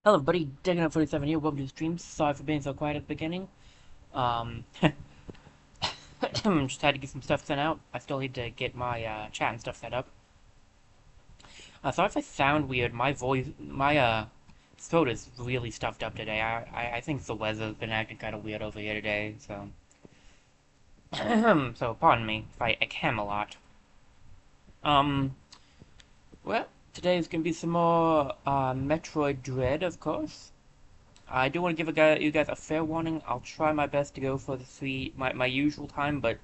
Hello, buddy. Digging up 47 here. Welcome to the stream. Sorry for being so quiet at the beginning. Um, just had to get some stuff sent out. I still need to get my chat and stuff set up. Sorry if I sound weird. My throat is really stuffed up today. I think the weather's been acting kind of weird over here today. So, so pardon me if I cam a lot. Um, well, today's gonna be some more Metroid Dread, of course. I do want to give you guys a fair warning. I'll try my best to go for my usual time, but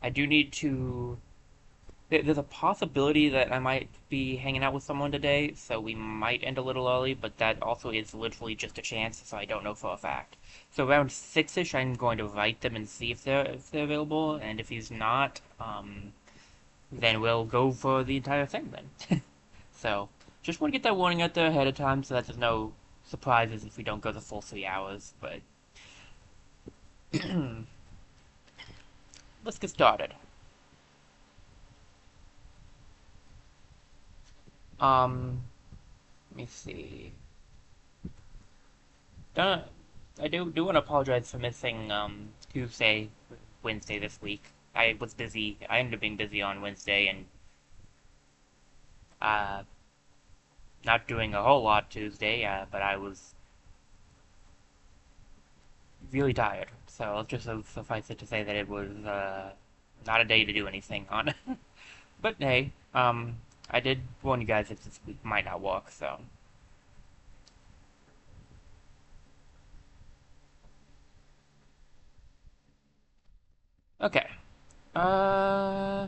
I do need to. There's a possibility that I might be hanging out with someone today, so we might end a little early, but that also is literally just a chance, so I don't know for a fact. So around 6-ish, I'm going to write them and see if they're available, and if he's not, then we'll go for the entire thing then. So just want to get that warning out there ahead of time, so that there's no surprises if we don't go the full 3 hours, but. Let's get started. Let me see. Don't, I do want to apologize for missing Tuesday, Wednesday this week. I was busy. I ended up being busy on Wednesday and uh not doing a whole lot Tuesday. But I was really tired. So let's just suffice it to say that it was not a day to do anything on. But hey, I did warn you guys that this week might not work. So okay. Uh.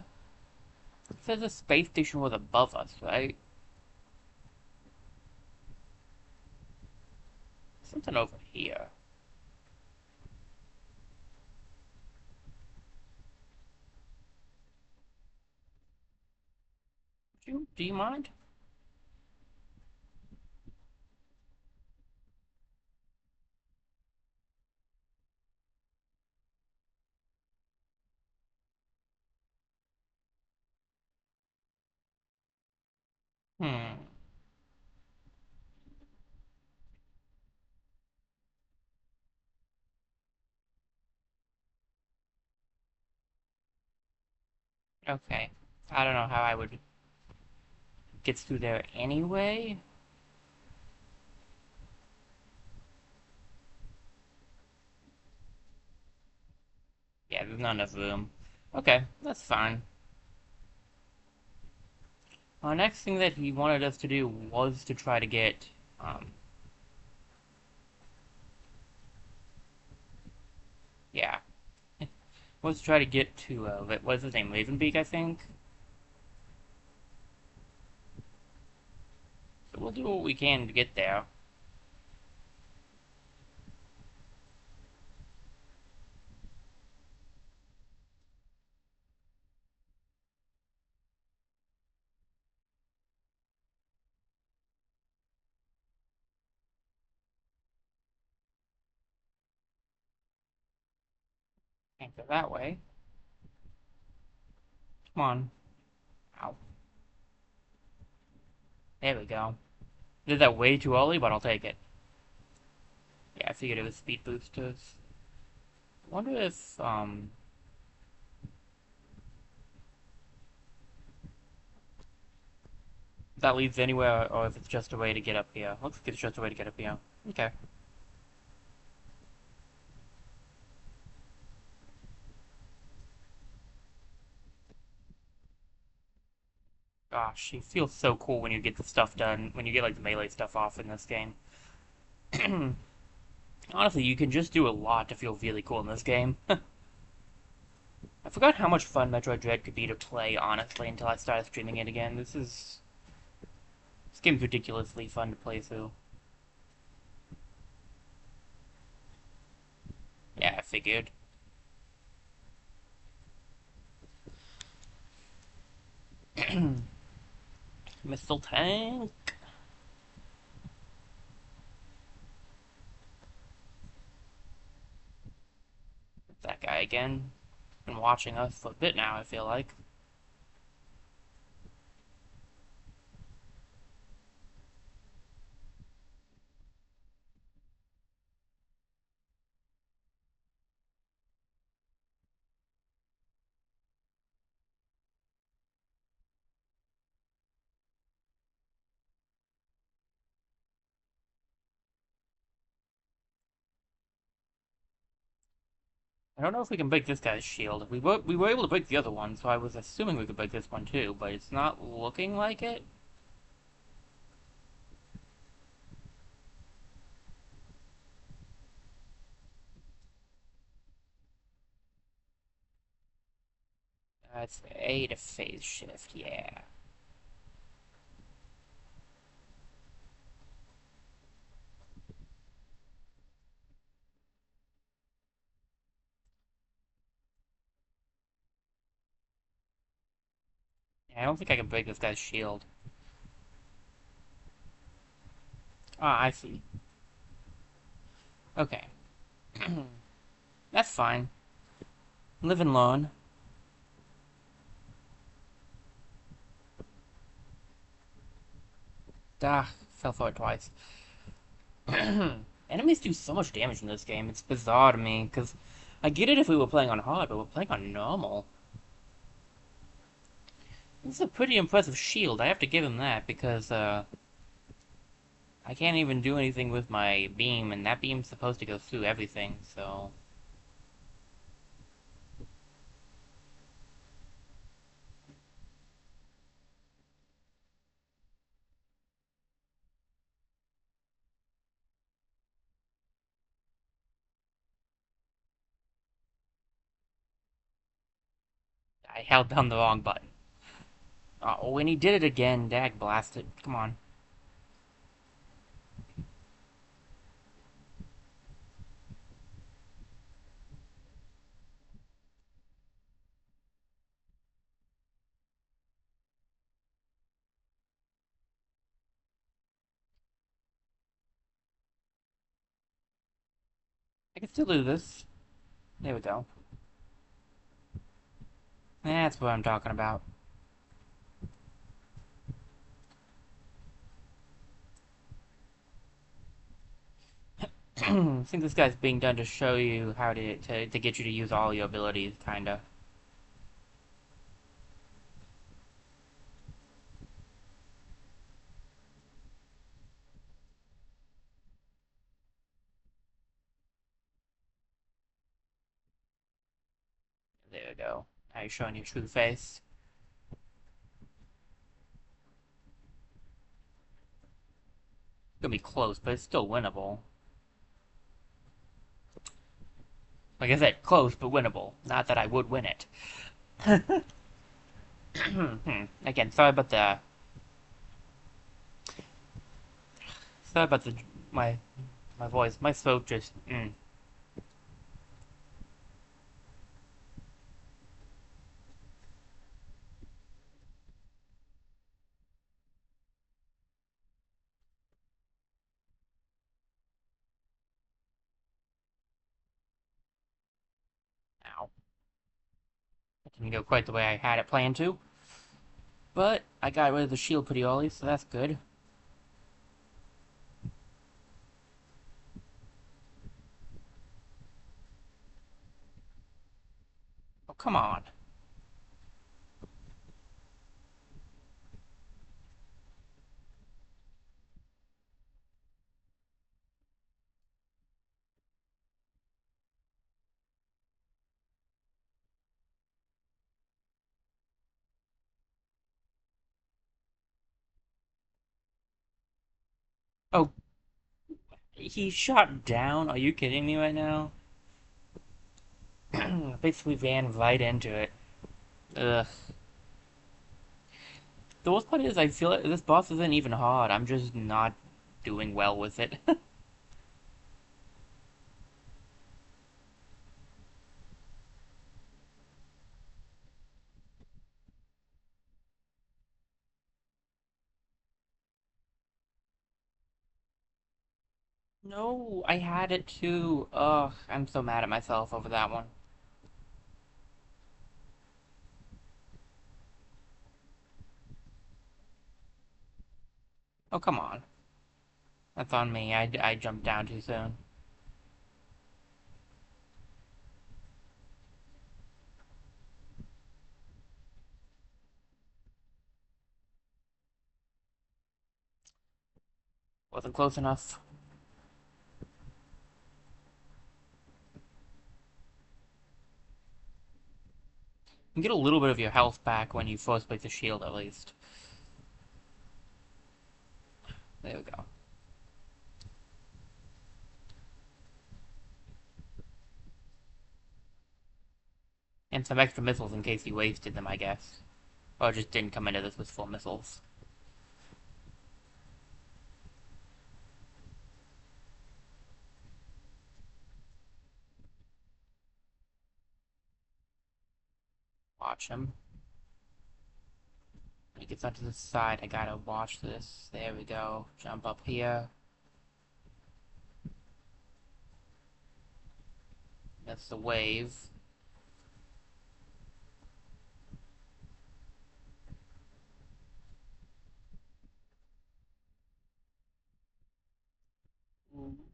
It says the space station was above us, right? Something over here. Do you mind? Hmm. Okay. I don't know how I would get through there anyway. Yeah, there's not enough room. Okay, that's fine. Next thing that he wanted us to do was to try to get, um, yeah, was to try to get to, what's his name, Ravenbeak, I think? So we'll do what we can to get there. Can't go that way. Come on. Ow. There we go. Did that way too early, but I'll take it. Yeah, I figured it was speed boosters. I wonder if, that leads anywhere, or if it's just a way to get up here. Looks like it's just a way to get up here. Okay. Gosh, it feels so cool when you get the stuff done, when you get like the melee stuff off in this game. Honestly, you can just do a lot to feel really cool in this game. I forgot how much fun Metroid Dread could be to play, honestly, until I started streaming it again. This game's ridiculously fun to play through. Yeah, I figured. Missile tank. That guy again. Been watching us for a bit now, I feel like. I don't know if we can break this guy's shield. We were able to break the other one, so I was assuming we could break this one too, but it's not looking like it. It's A to phase shift, yeah. I don't think I can break this guy's shield. Ah, I see. Okay. That's fine. Live and learn. Ah, fell for it twice. Enemies do so much damage in this game. It's bizarre to me, because I get it if we were playing on hard, but we're playing on normal. This is a pretty impressive shield. I have to give him that, because, I can't even do anything with my beam, and that beam's supposed to go through everything, so... I held down the wrong button. Oh, and he did it again. Dag blasted. Come on. I can still do this. There we go. That's what I'm talking about. I think this guy's being done to show you how to get you to use all your abilities, kinda. There we go. Now you're showing your true face. It's gonna be close, but it's still winnable. Like I said, close but winnable. Not that I would win it. Again, sorry about the my my voice. My throat just. Ow. That didn't go quite the way I had it planned to. But I got rid of the shield pretty early, so that's good. Oh, come on. Oh, he shot down? Are you kidding me right now? Basically ran right into it. Ugh. The worst part is I feel like this boss isn't even hard. I'm just not doing well with it. No, I had it too. Ugh, I'm so mad at myself over that one. Oh, come on. That's on me. I jumped down too soon. Wasn't close enough. You get a little bit of your health back when you first place the shield, at least. There we go. And some extra missiles in case you wasted them, I guess. Or just didn't come into this with full missiles. Watch him. When he gets onto the side, I gotta watch this. There we go. Jump up here. That's the wave.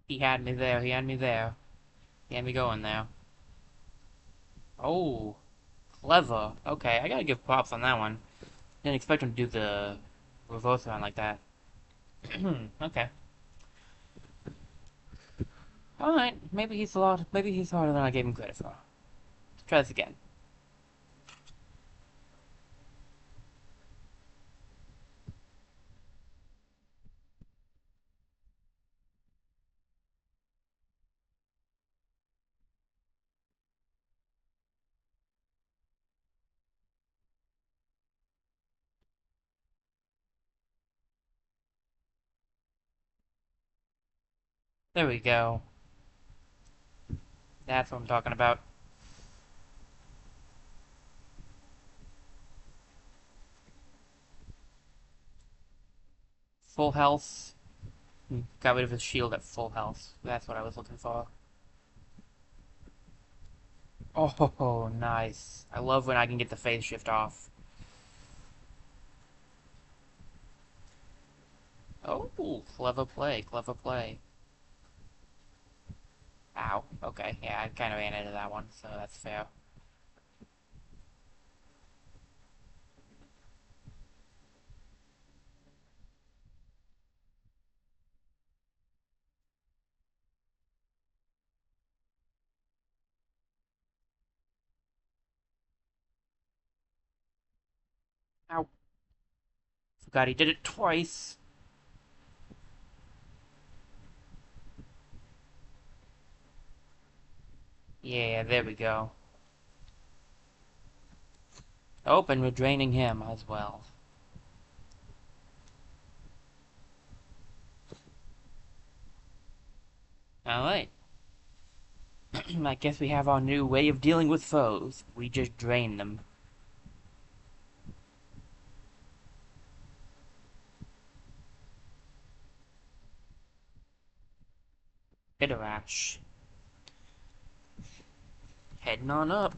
He had me there, he had me there. He had me going there. Oh, clever. Okay, I gotta give props on that one. Didn't expect him to do the reverse around like that. Okay. Alright, maybe he's harder than I gave him credit for. Let's try this again. There we go. That's what I'm talking about. Full health. Got rid of his shield at full health. That's what I was looking for. Oh, nice. I love when I can get the phase shift off. Oh, clever play, clever play. Ow. Okay, yeah, I kind of ran into that one, so that's fair. Ow. Forgot he did it twice. Yeah, there we go. Oh, and we're draining him as well. Alright. I guess we have our new way of dealing with foes. We just drain them. Iterash. Heading on up.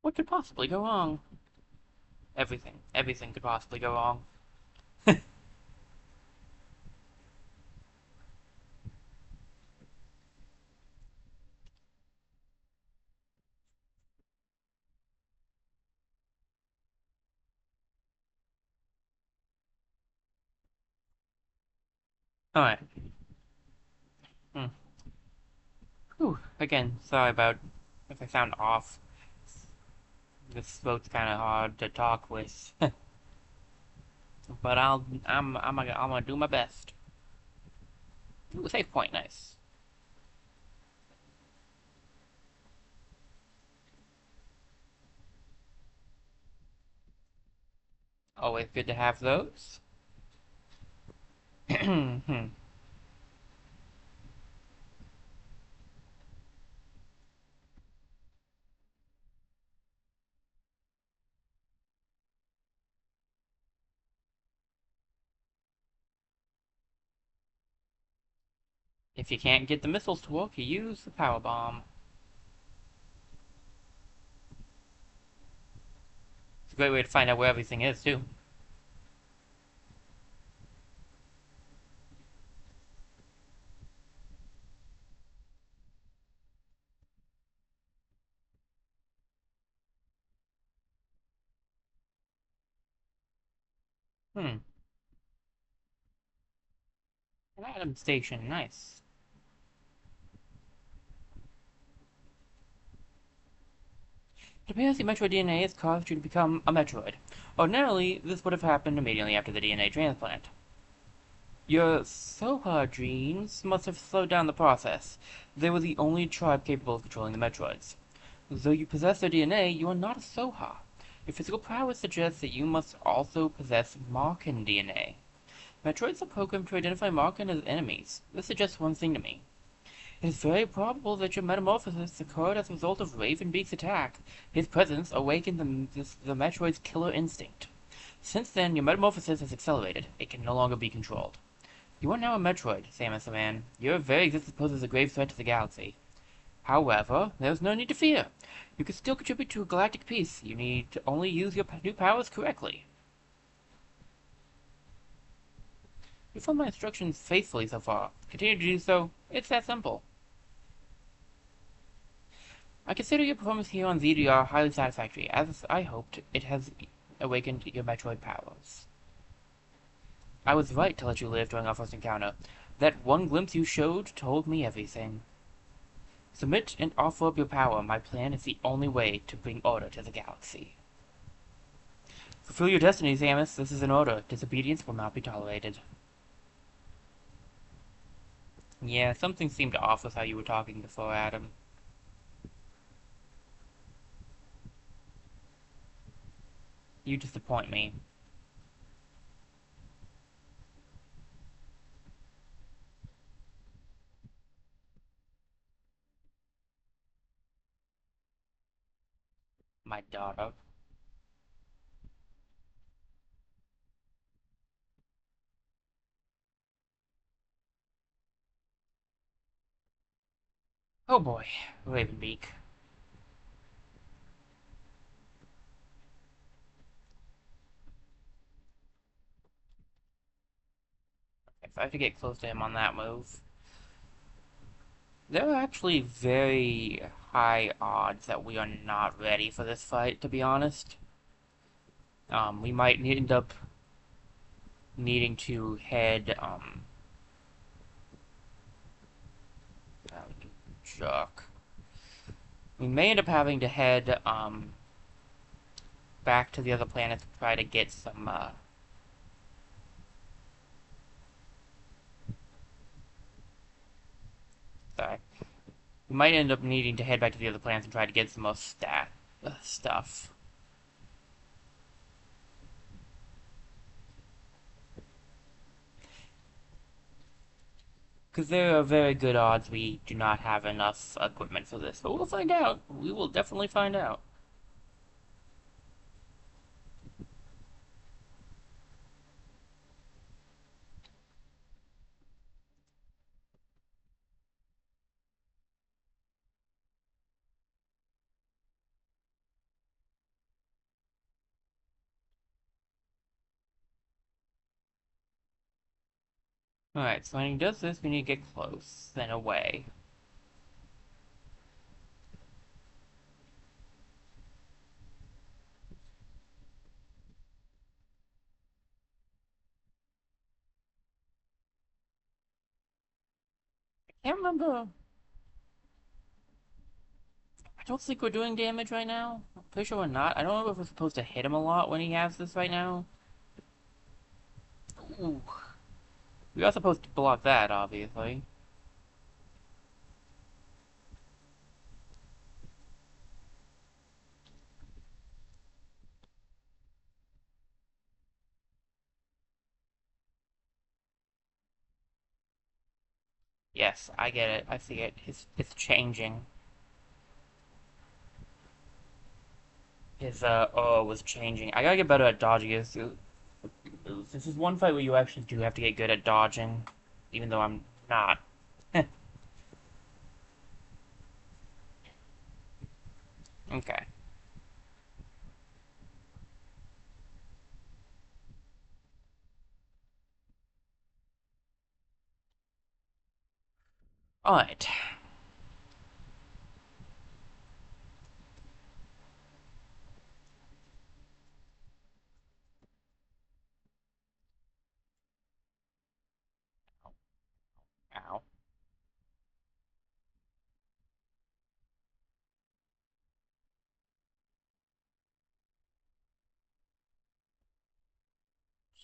What could possibly go wrong? Everything. Everything could possibly go wrong. Alright. Hmm. Whew. Again, sorry about if I sound off. This throat's kind of hard to talk with. But I'm gonna do my best. Ooh, save point, nice. Always good to have those. If you can't get the missiles to work, you use the power bomb. It's a great way to find out where everything is, too. Hmm. Atom Station, nice. It appears the Metroid DNA has caused you to become a Metroid. Ordinarily, this would have happened immediately after the DNA transplant. Your Soha genes must have slowed down the process. They were the only tribe capable of controlling the Metroids. Though you possess their DNA, you are not a Soha. Your physical prowess suggests that you must also possess Markan DNA. Metroids are programmed to identify Markan as enemies. This suggests one thing to me. It is very probable that your metamorphosis occurred as a result of Ravenbeak's attack. His presence awakened the Metroid's killer instinct. Since then, your metamorphosis has accelerated. It can no longer be controlled. You are now a Metroid, Samus the Man. Your very existence poses a grave threat to the galaxy. However, there is no need to fear. You can still contribute to galactic peace. You need to only use your new powers correctly. You followed my instructions faithfully so far. Continue to do so. It's that simple. I consider your performance here on ZDR highly satisfactory. As I hoped, it has awakened your Metroid powers. I was right to let you live during our first encounter. That one glimpse you showed told me everything. Submit and offer up your power. My plan is the only way to bring order to the galaxy. Fulfill your destiny, Samus. This is an order. Disobedience will not be tolerated. Yeah, something seemed off with how you were talking before, Adam. You disappoint me. My daughter. Oh boy, Ravenbeak. If I have to get close to him on that move. There are actually very high odds that we are not ready for this fight, to be honest. We might end up needing to head, Chuck. We may end up having to head, back to the other planet to try to get some, sorry. We might end up needing to head back to the other planets and try to get some more stuff. Because there are very good odds we do not have enough equipment for this. But we'll find out. We will definitely find out. Alright, so when he does this, we need to get close, then away. I can't remember. I don't think we're doing damage right now. I'm pretty sure we're not. I don't know if we're supposed to hit him a lot when he has this right now. Ooh. We are supposed to block that, obviously. Yes, I get it. I see it. It's changing. His was changing. I gotta get better at dodging. This is one fight where you actually do have to get good at dodging, even though I'm not. Okay. Alright.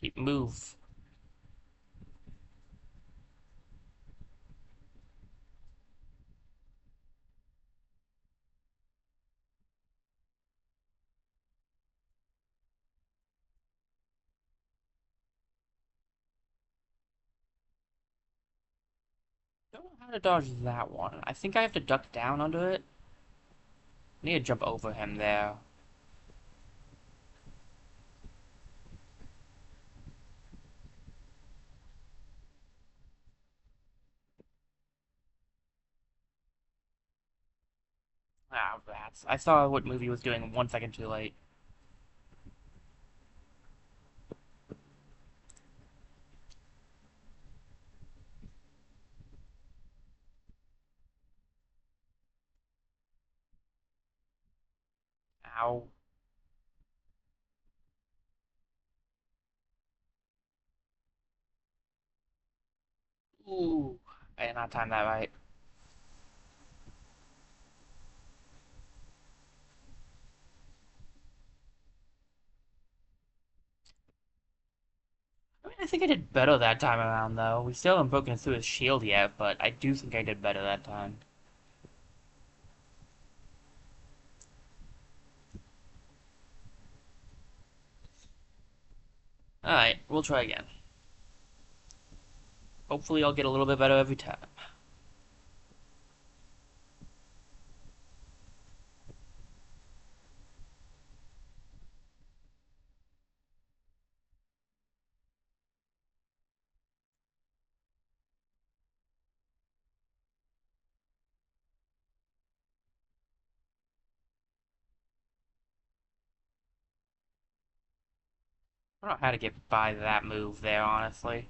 Keep move. Don't know how to dodge that one. I think I have to duck down under it. I need to jump over him there. Ah, rats. I saw what movie was doing 1 second too late. Ow. Ooh. I did not time that right. I mean, I think I did better that time around, though. We still haven't broken through his shield yet, but I do think I did better that time. Alright, we'll try again. Hopefully I'll get a little bit better every time. I don't know how to get by that move there, honestly.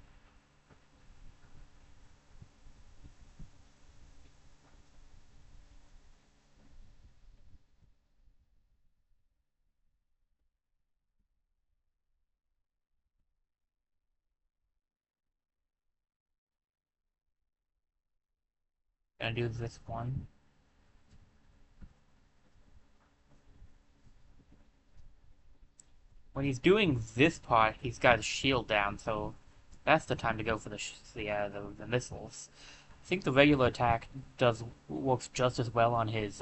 Gonna do this one. When he's doing this part, he's got his shield down, so that's the time to go for the missiles. I think the regular attack does works just as well on his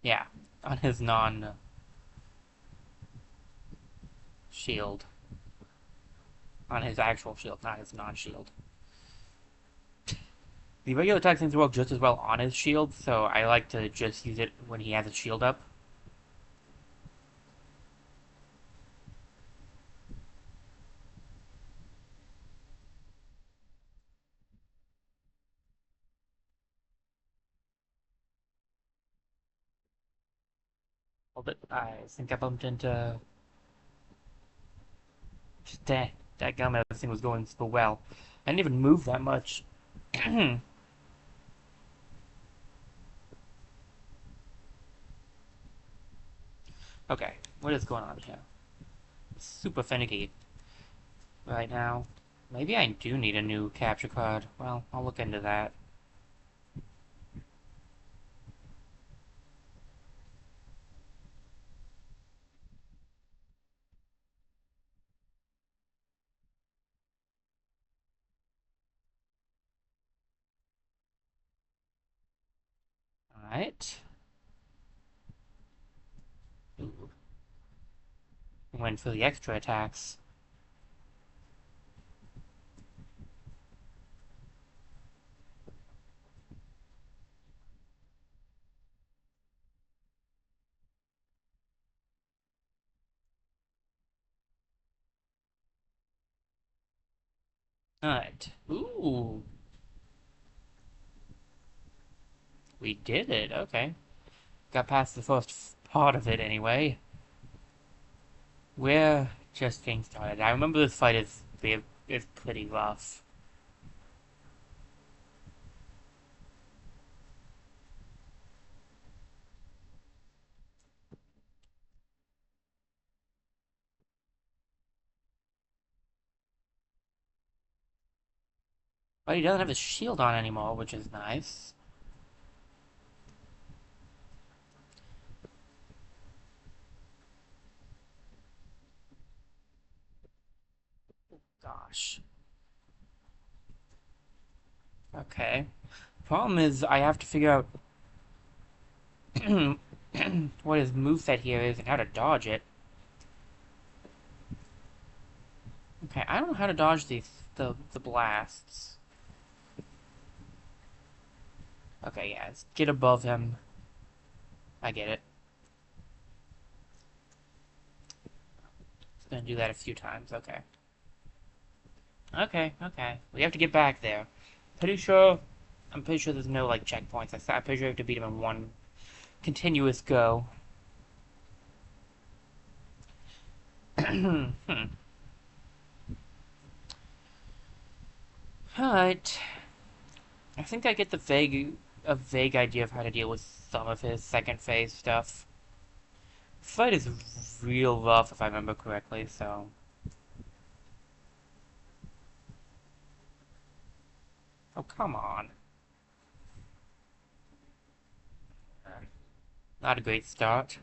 yeah, on his non shield, on his actual shield, not his non shield. The regular attack seems to work just as well on his shield, so I like to just use it when he has his shield up. I think I bumped into. Dang, that gum, everything was going so well. I didn't even move that much. Okay, what is going on here? Super finicky right now. Maybe I do need a new capture card. Well, I'll look into that. Alright. Went for the extra attacks. Alright. Ooh. We did it. Okay. Got past the first part of it anyway. We're just getting started. I remember this fight is pretty rough. But he doesn't have his shield on anymore, which is nice. gosh. Okay. Problem is, I have to figure out what his moveset here is and how to dodge it. Okay, I don't know how to dodge the blasts. Okay, yeah, let's get above him. I get it. It's gonna do that a few times, okay. Okay. We have to get back there. Pretty sure... I'm pretty sure there's no, like, checkpoints. I'm pretty sure you have to beat him in one continuous go. Hmm. Alright. I think I get a vague idea of how to deal with some of his second phase stuff. Fight is real rough, if I remember correctly, so... Oh, come on. Not a great start.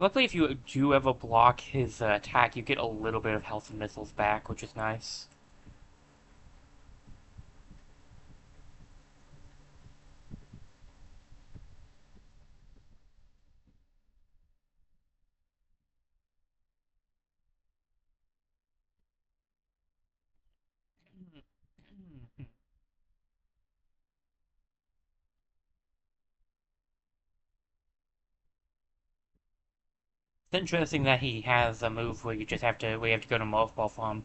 Luckily, if you do ever block his attack, you get a little bit of health and missiles back, which is nice. It's interesting that he has a move where we have to go to mothball from.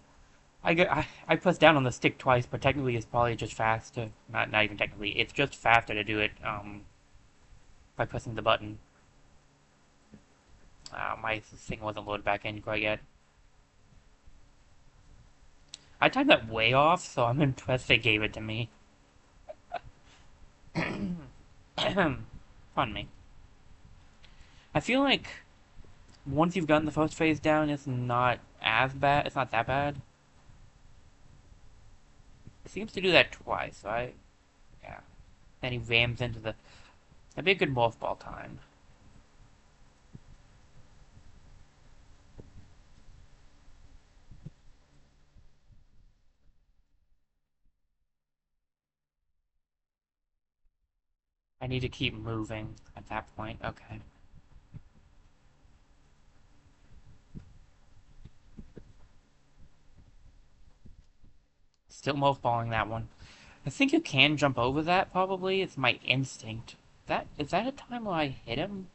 I pressed down on the stick twice, but technically it's probably just faster. Not even technically, it's just faster to do it by pressing the button. My thing wasn't loaded back in quite yet. I timed that way off, so I'm impressed they gave it to me. Pardon me. I feel like once you've gotten the first phase down, it's not as bad. It's not that bad. It seems to do that twice, right? Yeah. Then he rams into the... That'd be a good morph ball time. I need to keep moving at that point. Okay. Still morph balling that one. I think you can jump over that, probably. It's my instinct. Is that a time where I hit him?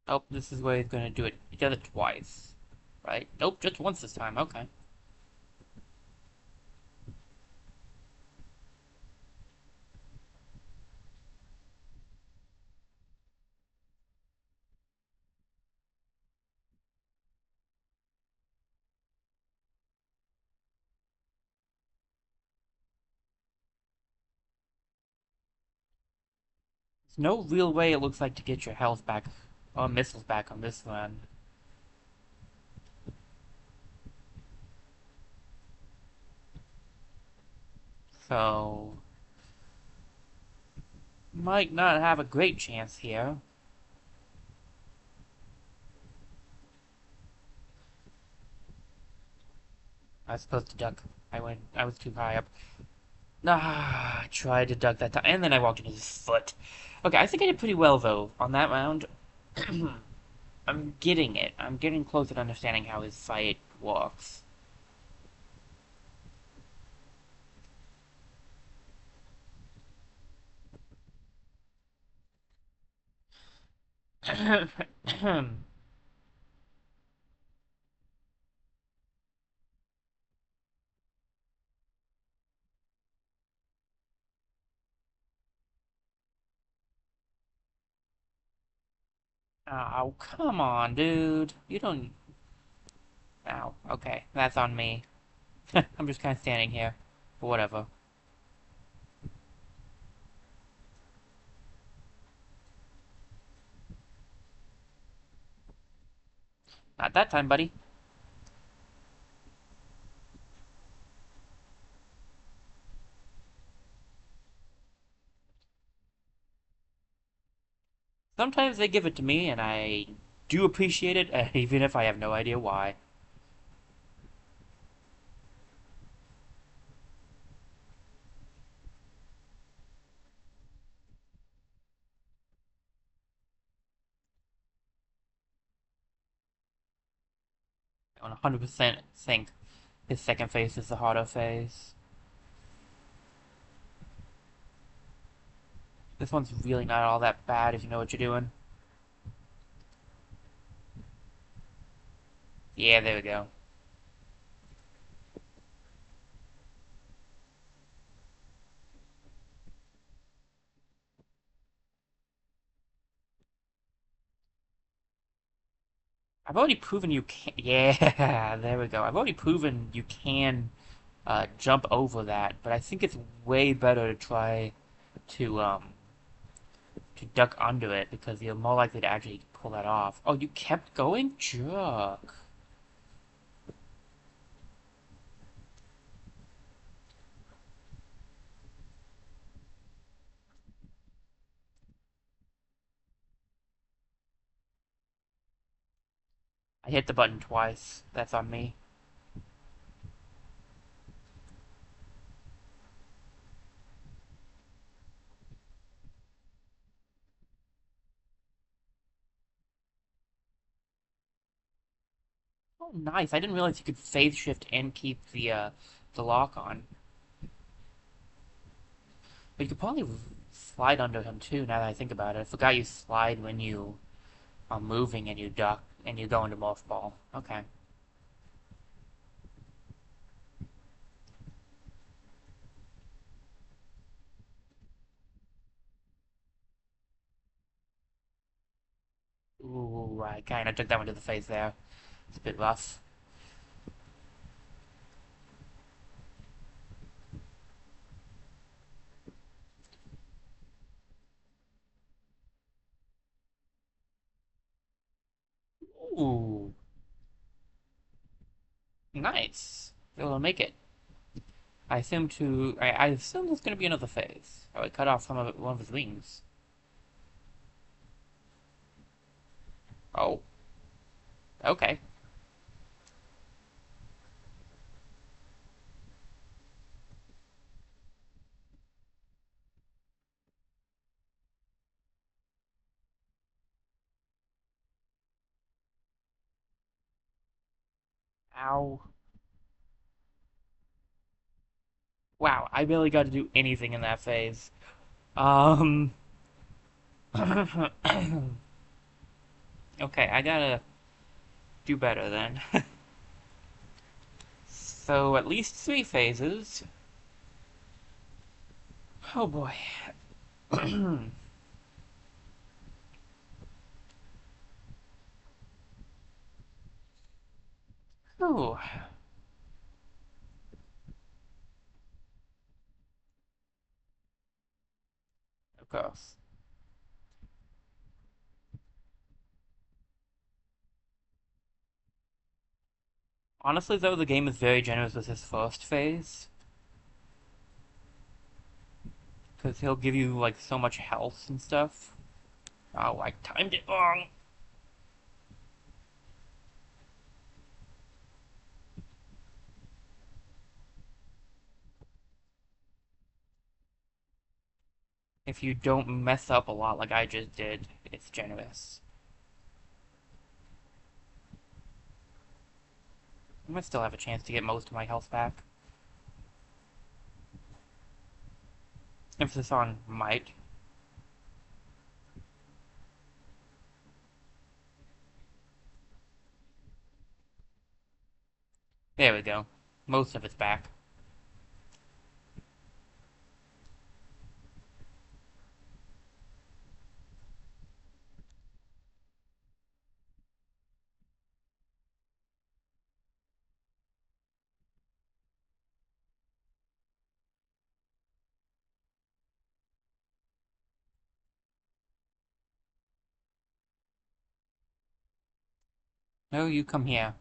Oh, this is where he's gonna do it. He does it twice. Right? Nope, just once this time. Okay. There's no real way it looks like to get your health back, or missiles back on this one. So... Might not have a great chance here. I was supposed to duck. I was too high up. I tried to duck that time, and then I walked into his foot. Okay, I think I did pretty well, though, on that round. I'm getting it. I'm getting closer to understanding how his fight works. Oh, come on, dude. You don't... Ow, okay. That's on me. I'm just kind of standing here. But whatever. Not that time, buddy. Sometimes they give it to me, and I do appreciate it, even if I have no idea why. I 100% think his second phase is the harder phase. This one's really not all that bad if you know what you're doing. Yeah, there we go. I've already proven you can. Yeah, there we go. I've already proven you can jump over that, but I think it's way better to try to duck under it because you're more likely to actually pull that off. Oh, you kept going? Jerk. I hit the button twice. That's on me. Oh, nice. I didn't realize you could phase shift and keep the lock on. But you could probably slide under him too, now that I think about it. I forgot you slide when you are moving and you duck and you go into morph ball. Okay. Ooh, I kinda took that one to the face there. It's a bit rough. Ooh, nice. Able to make it. I assume there's gonna be another phase. Oh, it cut off one of his wings. Oh, okay. Ow. Wow, I barely got to do anything in that phase. Um. Okay, I gotta do better then. So, at least three phases. Oh boy. Ooh, of course. Honestly, though, the game is very generous with his first phase. Because he'll give you, like, so much health and stuff. Oh, I timed it wrong. If you don't mess up a lot like I just did, it's generous. I might still have a chance to get most of my health back. Emphasis on might. There we go. Most of it's back. No, you come here.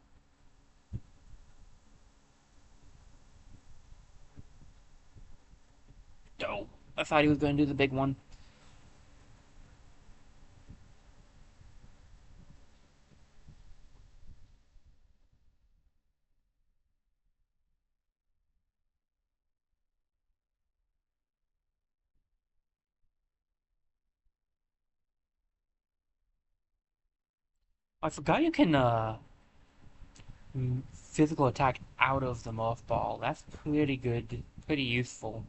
Oh, I thought he was going to do the big one. I forgot you can, physical attack out of the morph ball. That's pretty good. Pretty useful.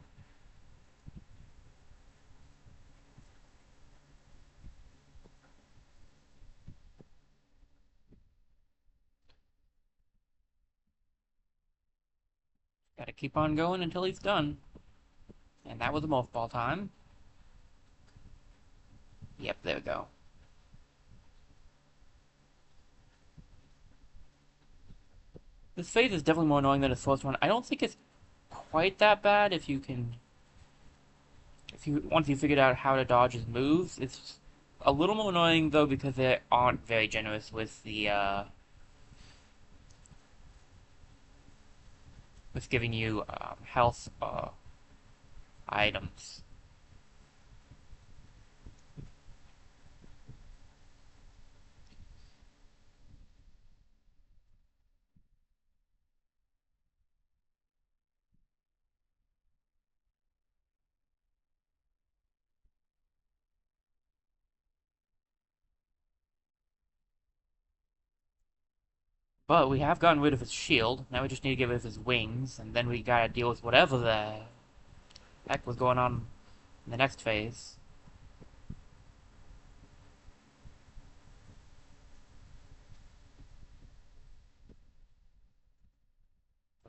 Gotta keep on going until he's done. And that was the morph ball time. Yep, there we go. This phase is definitely more annoying than the first one. I don't think it's quite that bad if you can... Once you figured out how to dodge his moves. It's a little more annoying, though, because they aren't very generous with the, with giving you, health, items. But we have gotten rid of his shield. Now we just need to get rid of his wings, and then we gotta deal with whatever the heck was going on in the next phase.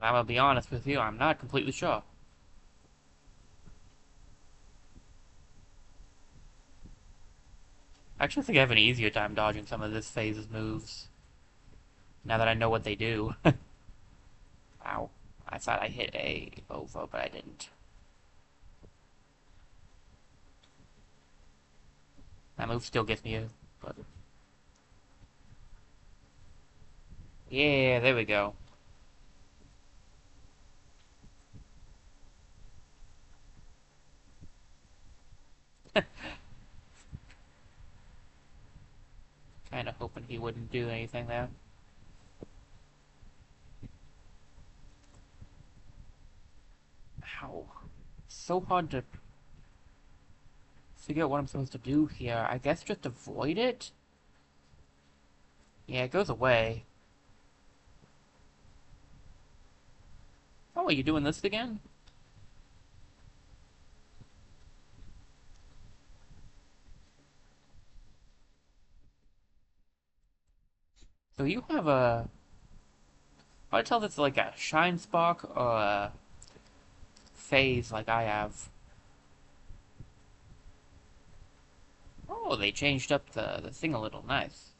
I'm gonna be honest with you, I'm not completely sure. I actually think I have an easier time dodging some of this phase's moves, now that I know what they do. Ow. I thought I hit a OVO, but I didn't. That move still gets me, but... Yeah, there we go. Kinda hoping he wouldn't do anything there. Ow. So hard to figure out what I'm supposed to do here. I guess just avoid it? Yeah, it goes away. Oh, are you doing this again? So you have a... Hard to tell if it's like a shine spark or a phase like I have. Oh, they changed up the thing a little. Nice.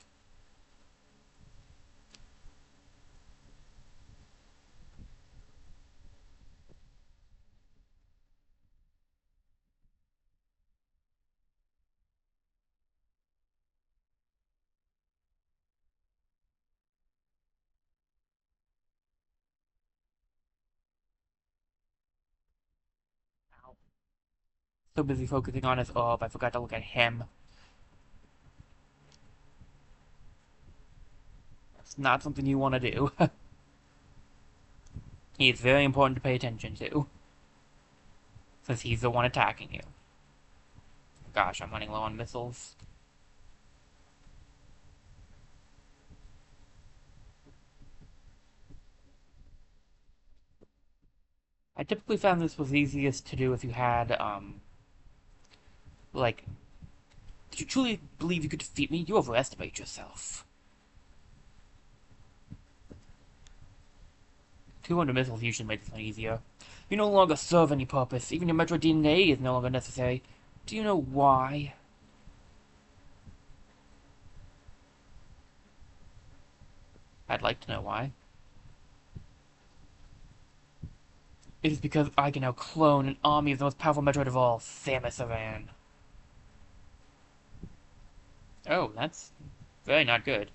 So busy focusing on his orb, I forgot to look at him. It's not something you want to do. He's very important to pay attention to, since he's the one attacking you. Gosh, I'm running low on missiles. I typically found this was easiest to do if you had, like, did you truly believe you could defeat me? You overestimate yourself. 200 missiles usually make this one easier. You no longer serve any purpose. Even your Metroid DNA is no longer necessary. Do you know why? I'd like to know why. It is because I can now clone an army of the most powerful Metroid of all, Samus Aran. Oh, that's very not good.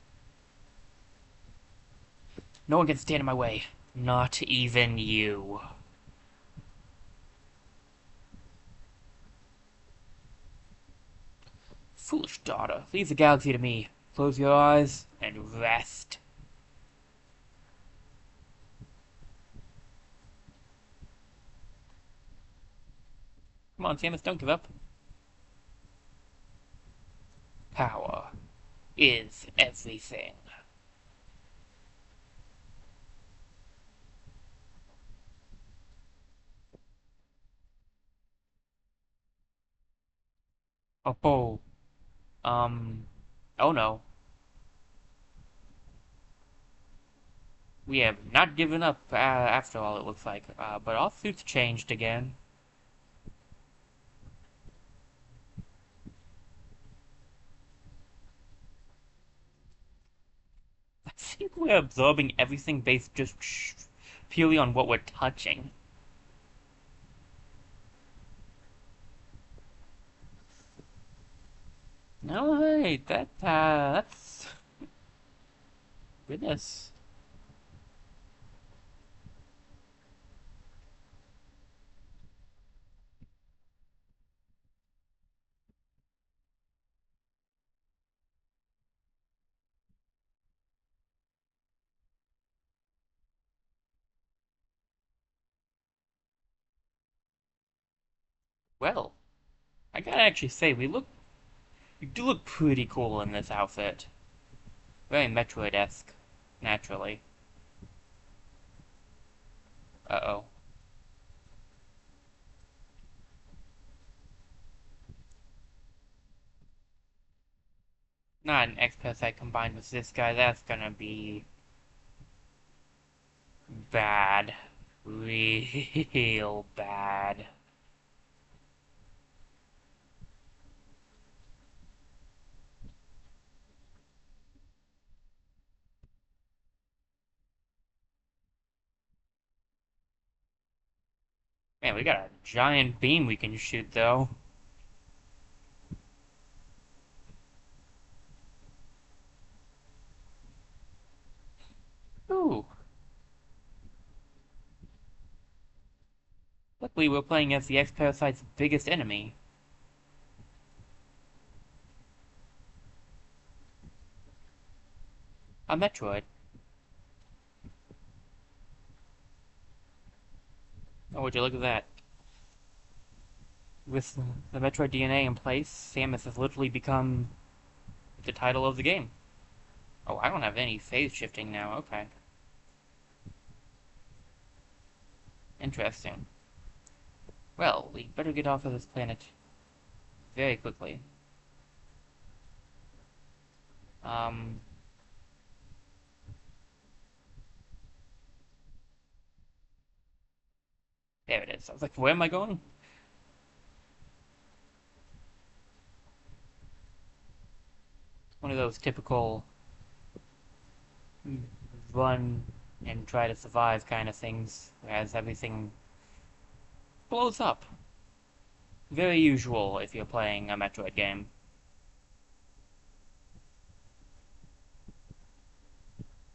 No one can stand in my way. Not even you. Foolish daughter, leave the galaxy to me. Close your eyes and rest. Come on, Samus, don't give up. Power is everything. Oh, um, oh no. We have not given up after all, it looks like. But our suits changed again. I think we're absorbing everything based just purely on what we're touching. No, hey, that's goodness. Well, I gotta actually say, we do look pretty cool in this outfit. Very Metroid-esque, naturally. Uh-oh. Not an X-Parasite combined with this guy, that's gonna be bad. Real bad. Man, we got a giant beam we can shoot, though. Ooh. Luckily, we're playing as the X-Parasite's biggest enemy. A Metroid. Oh, would you look at that. With the Metroid DNA in place, Samus has literally become the title of the game. Oh, I don't have any phase shifting now, okay. Interesting. Well, we better get off of this planet very quickly. Um, there it is. I was like, where am I going? One of those typical run and try to survive kind of things, as everything blows up. Very usual if you're playing a Metroid game.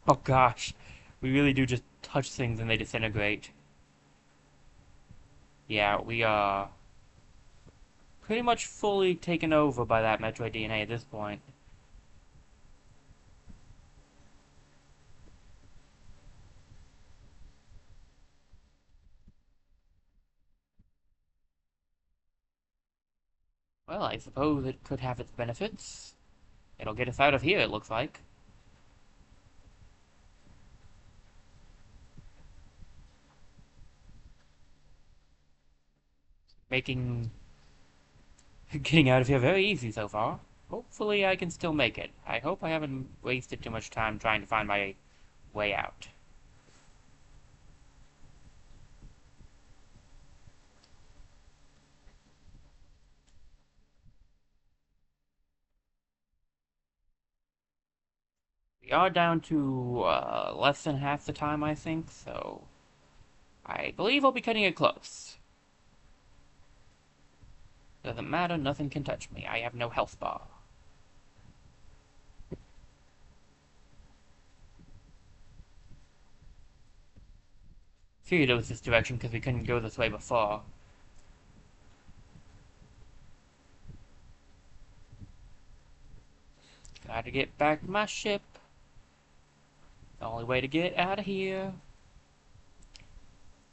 Oh gosh, we really do just touch things and they disintegrate. Yeah, we are pretty much fully taken over by that Metroid DNA at this point. Well, I suppose it could have its benefits. It'll get us out of here, it looks like. Making getting out of here very easy so far. Hopefully I can still make it. I hope I haven't wasted too much time trying to find my way out. We are down to less than half the time, I think, so I believe I'll be cutting it close. Doesn't matter, nothing can touch me. I have no health bar. Figured it was this direction because we couldn't go this way before. Gotta get back to my ship. The only way to get out of here.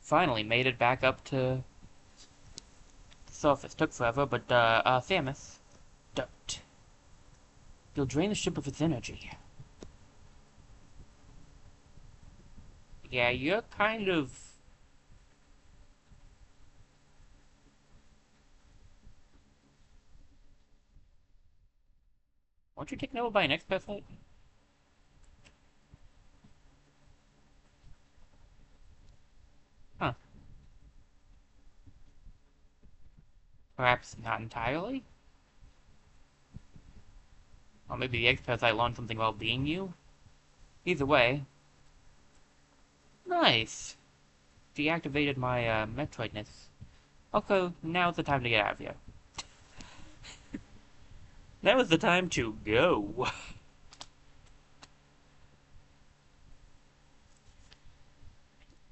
Finally made it back up to the surface. Took forever, but, Samus. Don't. You'll drain the ship of its energy. Yeah, you're kind of... Weren't you taken over by an expert fight? Huh. Perhaps not entirely? Or maybe the experts I learned something about being you? Either way. Nice! Deactivated my, Metroidness. Okay, now's the time to get out of here. Now is the time to go.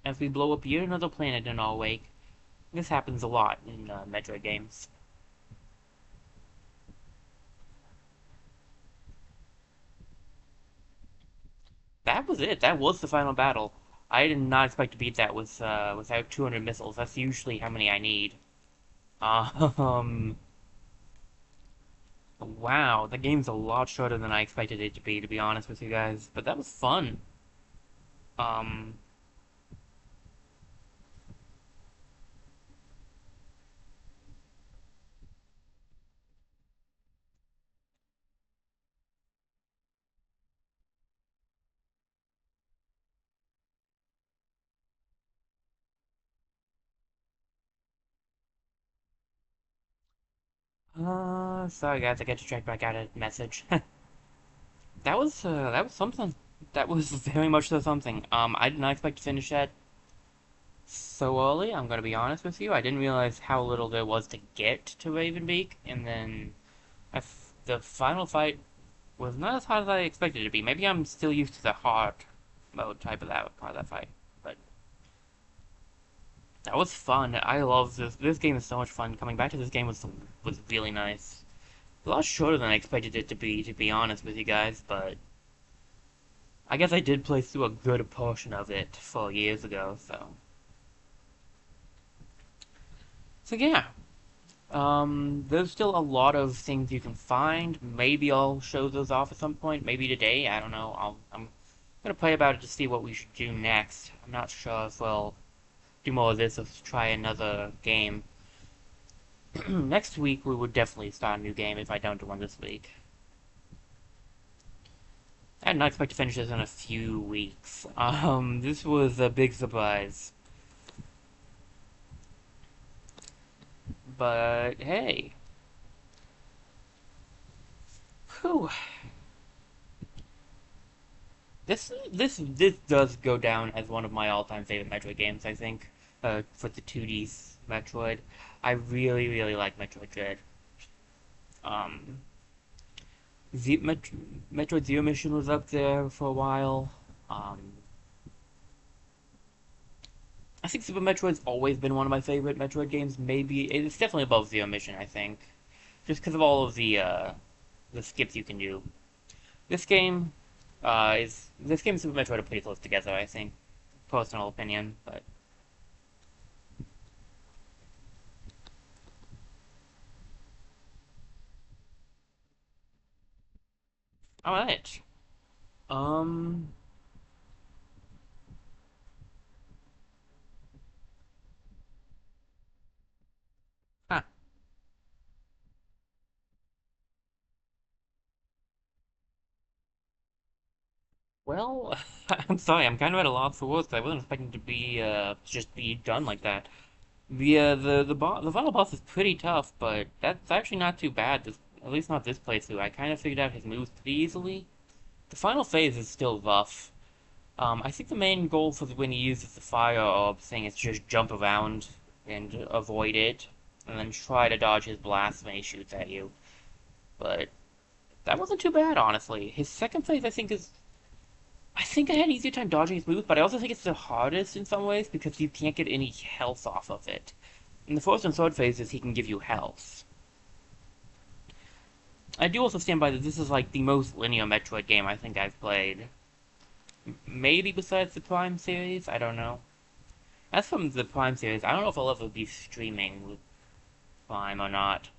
As we blow up yet another planet in our wake. This happens a lot in, Metroid games. That was it. That was the final battle. I did not expect to beat that without 200 missiles. That's usually how many I need. Um, wow, the game's a lot shorter than I expected it to be honest with you guys. But that was fun. Um, sorry guys, I got to check back out a message. That was something. That was very much so something. I did not expect to finish that so early, I'm gonna be honest with you. I didn't realize how little there was to get to Ravenbeak, and then the final fight was not as hard as I expected it to be. Maybe I'm still used to the hard mode type of that part of that fight, but that was fun. I love this. This game is so much fun. Coming back to this game was really nice. A lot shorter than I expected it to be honest with you guys, but I guess I did play through a good portion of it 4 years ago, so. So yeah, there's still a lot of things you can find. Maybe I'll show those off at some point. Maybe today. I don't know. I'm gonna play about it to see what we should do next. I'm not sure if we'll do more of this or try another game. Next week we would definitely start a new game if I don't do one this week. I did not expect to finish this in a few weeks. This was a big surprise. But hey. Whew. This does go down as one of my all-time favorite Metroid games, I think. For the 2D Metroid. I really, really like Metroid Dread. Um, Metroid Zero Mission was up there for a while. I think Super Metroid's always been one of my favorite Metroid games. Maybe it's definitely above Zero Mission, I think, just because of all of the skips you can do. This game, this game and Super Metroid are pretty close together, I think. Personal opinion, but all right. Um, huh. Well, I'm sorry, I'm kind of at a loss for words. I wasn't expecting to be just be done like that. The final boss is pretty tough, but that's actually not too bad. At least not this playthrough. I kind of figured out his moves pretty easily. The final phase is still rough. I think the main goal for when he uses the fire orb thing is just jump around and avoid it, and then try to dodge his blast when he shoots at you. But that wasn't too bad, honestly. His second phase, I think, is I think I had an easier time dodging his moves, but I also think it's the hardest in some ways because you can't get any health off of it. In the Force and Sword phases, he can give you health. I do also stand by that this is like the most linear Metroid game I think I've played. Maybe besides the Prime series, I don't know. As from the Prime series, I don't know if I'll ever be streaming with Prime or not.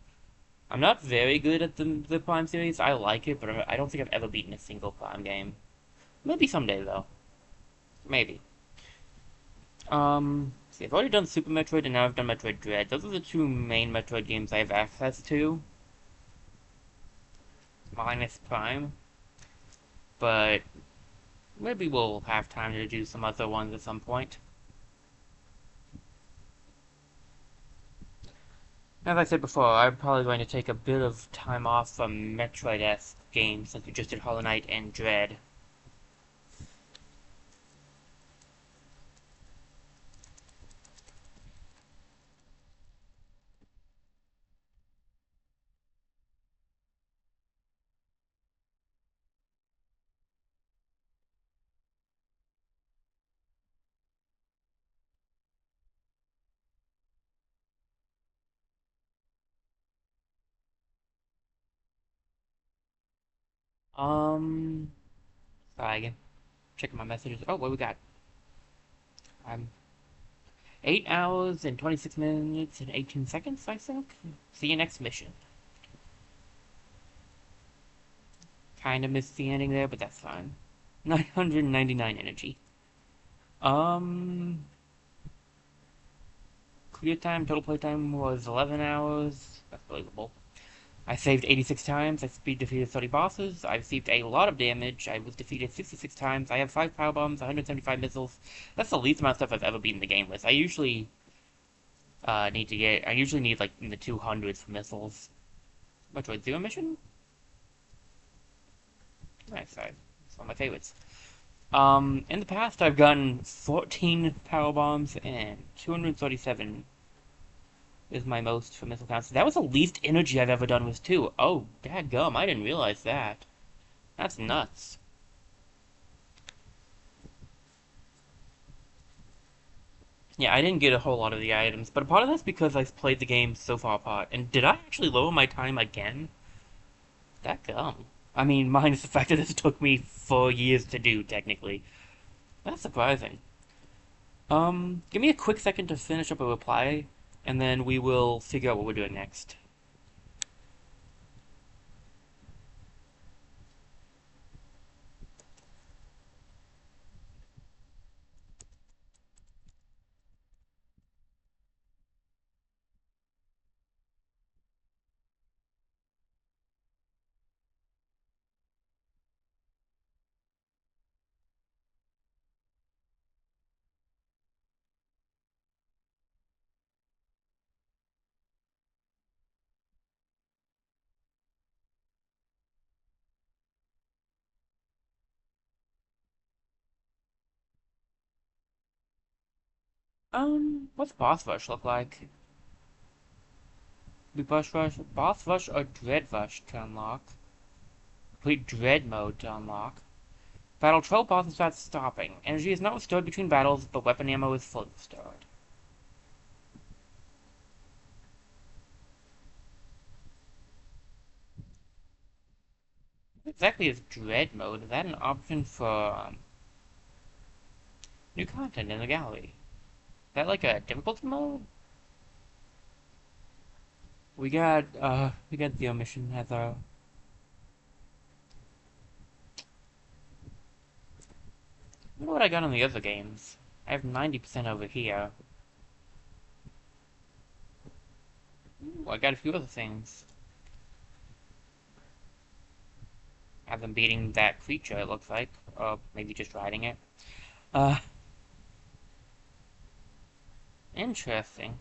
I'm not very good at the Prime series. I like it, but I don't think I've ever beaten a single Prime game. Maybe someday though. Maybe. See, I've already done Super Metroid and now I've done Metroid Dread. Those are the two main Metroid games I have access to. Minus Prime. But maybe we'll have time to do some other ones at some point. As I said before, I'm probably going to take a bit of time off from Metroid-esque games since we just did Hollow Knight and Dread. Um, Sorry again. Checking my messages. Oh, what we got? 8 hours and 26 minutes and 18 seconds, I think. See you next mission. Kinda missed the ending there, but that's fine. 999 energy. Um, Clear time, total play time was 11 hours. That's believable. I saved 86 times. I speed defeated 30 bosses. I received a lot of damage. I was defeated 66 times. I have 5 power bombs, 175 missiles. That's the least amount of stuff I've ever beaten the game with. I usually need like in the 200s for missiles. Metroid Zero mission? Nice, it's one of my favorites. In the past, I've gotten 14 power bombs and 237 is my most for missile counts. That was the least energy I've ever done with 2. Oh, dadgum, I didn't realize that. That's nuts. Yeah, I didn't get a whole lot of the items, but a part of that's because I played the game so far apart. And did I actually lower my time again? Dadgum. I mean, minus the fact that this took me 4 years to do, technically. That's surprising. Give me a quick second to finish up a reply, and then we will figure out what we're doing next. What's boss rush look like? Be boss rush, or dread rush to unlock? Complete dread mode to unlock. Battle 12 bosses without stopping. Energy is not restored between battles, but weapon ammo is fully restored. What exactly is dread mode? Is that an option for new content in the gallery? Is that like a difficulty mode? We got the omission as our. I wonder what I got on the other games. I have 90% over here. Ooh, I got a few other things. Have them beating that creature, it looks like. Or maybe just riding it. Uh, Interesting.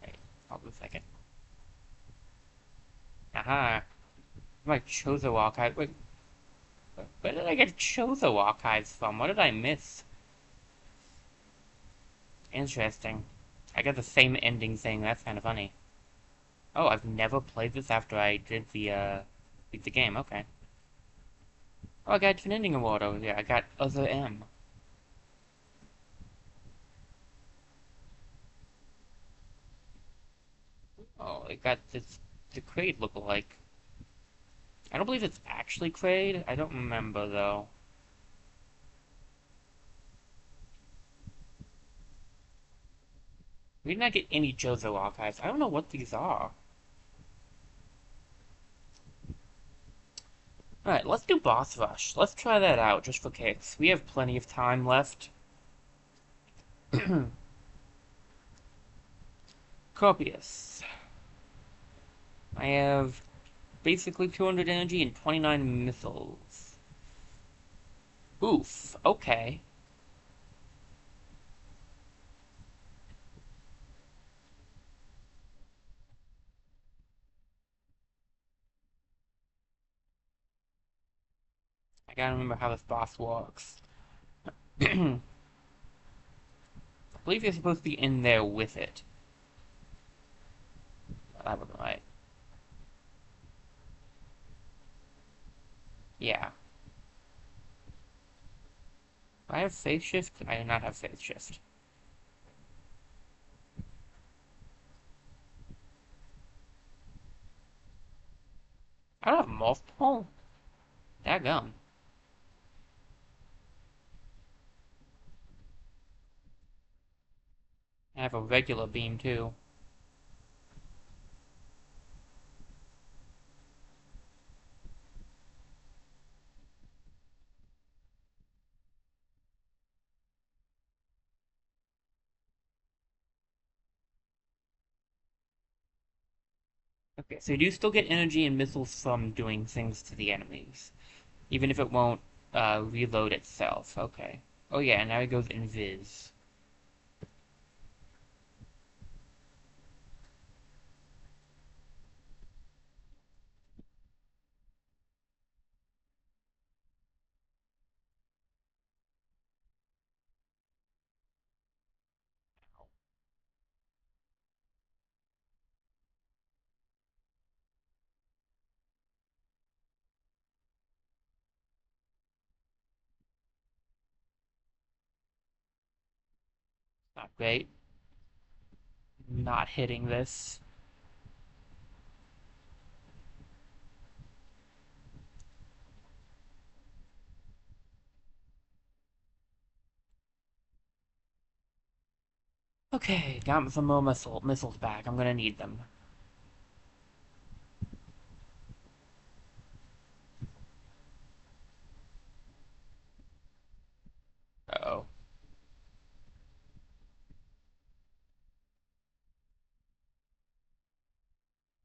Wait, hold on a second. Aha. My Chozo archive. Wait, where did I get Chozo archives from? What did I miss? Interesting. I got the same ending thing. That's kind of funny. Oh, I've never played this after I did beat the game. Okay. Oh, I got a different ending award over there. I got Other M. Oh, it got the Kraid look-alike. I don't believe it's actually Kraid. I don't remember, though. We did not get any JoJo archives. I don't know what these are. Alright, let's do Boss Rush. Let's try that out, just for kicks. We have plenty of time left. Copious. I have basically 200 energy and 29 missiles. Oof, okay. I gotta remember how this boss works. I believe you're supposed to be in there with it. That would be right. Yeah. Do I have phase shift? I do not have phase shift. I don't have multiple? Daggum. I have a regular beam too. Okay, so you do still get energy and missiles from doing things to the enemies. Even if it won't reload itself. Okay. Oh yeah, and now it goes invis. Not great. Not hitting this. Okay, got some more missiles back. I'm gonna need them. Uh-oh.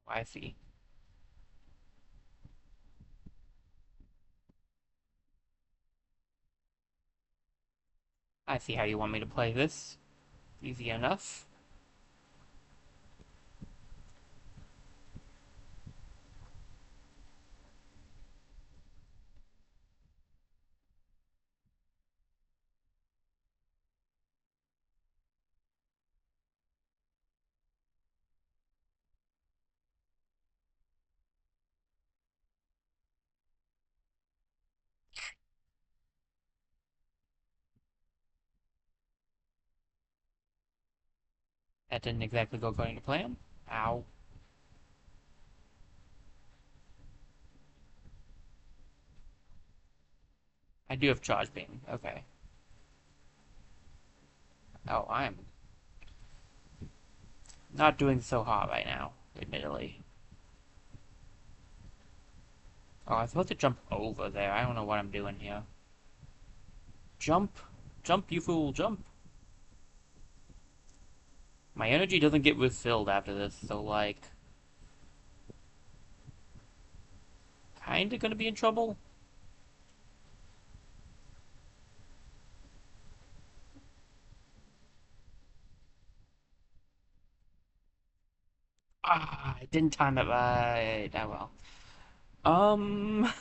I see. I see how you want me to play this. Easy enough. That didn't exactly go according to plan. Ow. I do have charge beam. Okay. Oh, I'm not doing so hot right now, admittedly. Oh, I'm supposed to jump over there. I don't know what I'm doing here. Jump. Jump, you fool, jump. My energy doesn't get refilled after this, so, like... Kinda gonna be in trouble? Ah, I didn't time it right. Ah, well. Um...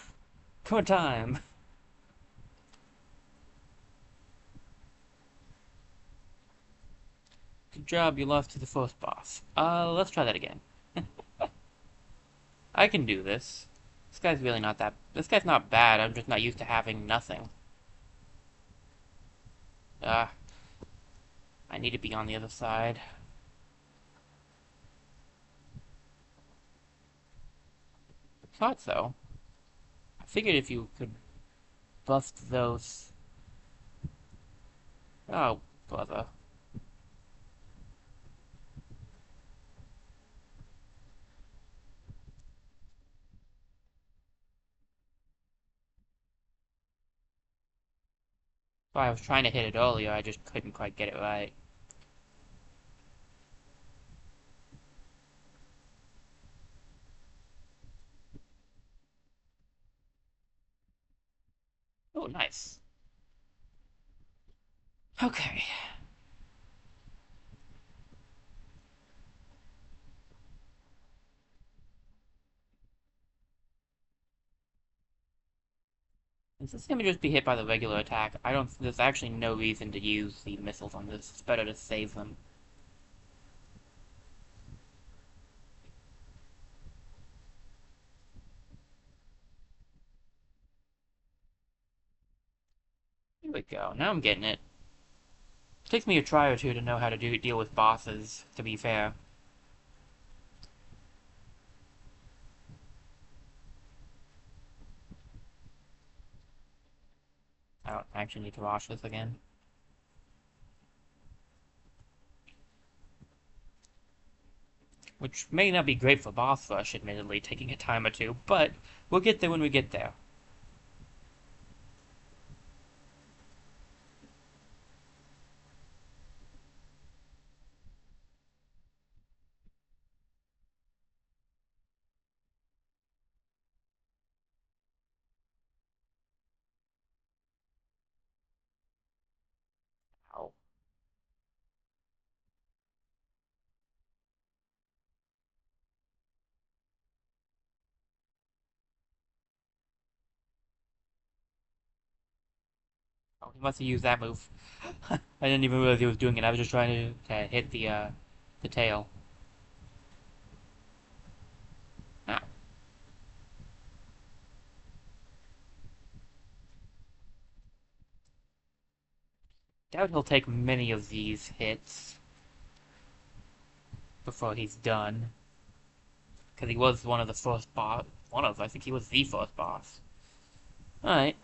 Come time. Good job, you lost to the first boss. Let's try that again. I can do this. This guy's really not that... This guy's not bad, I'm just not used to having nothing. Ah, I need to be on the other side. Thought so. I figured if you could bust those... Oh, bother. Well, I was trying to hit it earlier, I just couldn't quite get it right. Oh, nice. Okay. Is this gonna just be hit by the regular attack? I don't... There's actually no reason to use the missiles on this. It's better to save them. Here we go. Now I'm getting it. It takes me a try or two to know how to deal with bosses, to be fair. I don't actually need to watch this again. Which may not be great for boss rush, admittedly, taking a time or two, but we'll get there when we get there. Ow. Oh, he must have used that move. I didn't even realize he was doing it. I was just trying to hit the tail. Ah, doubt he'll take many of these hits before he's done. Because he was one of the first boss. I think he was the first boss. Alright.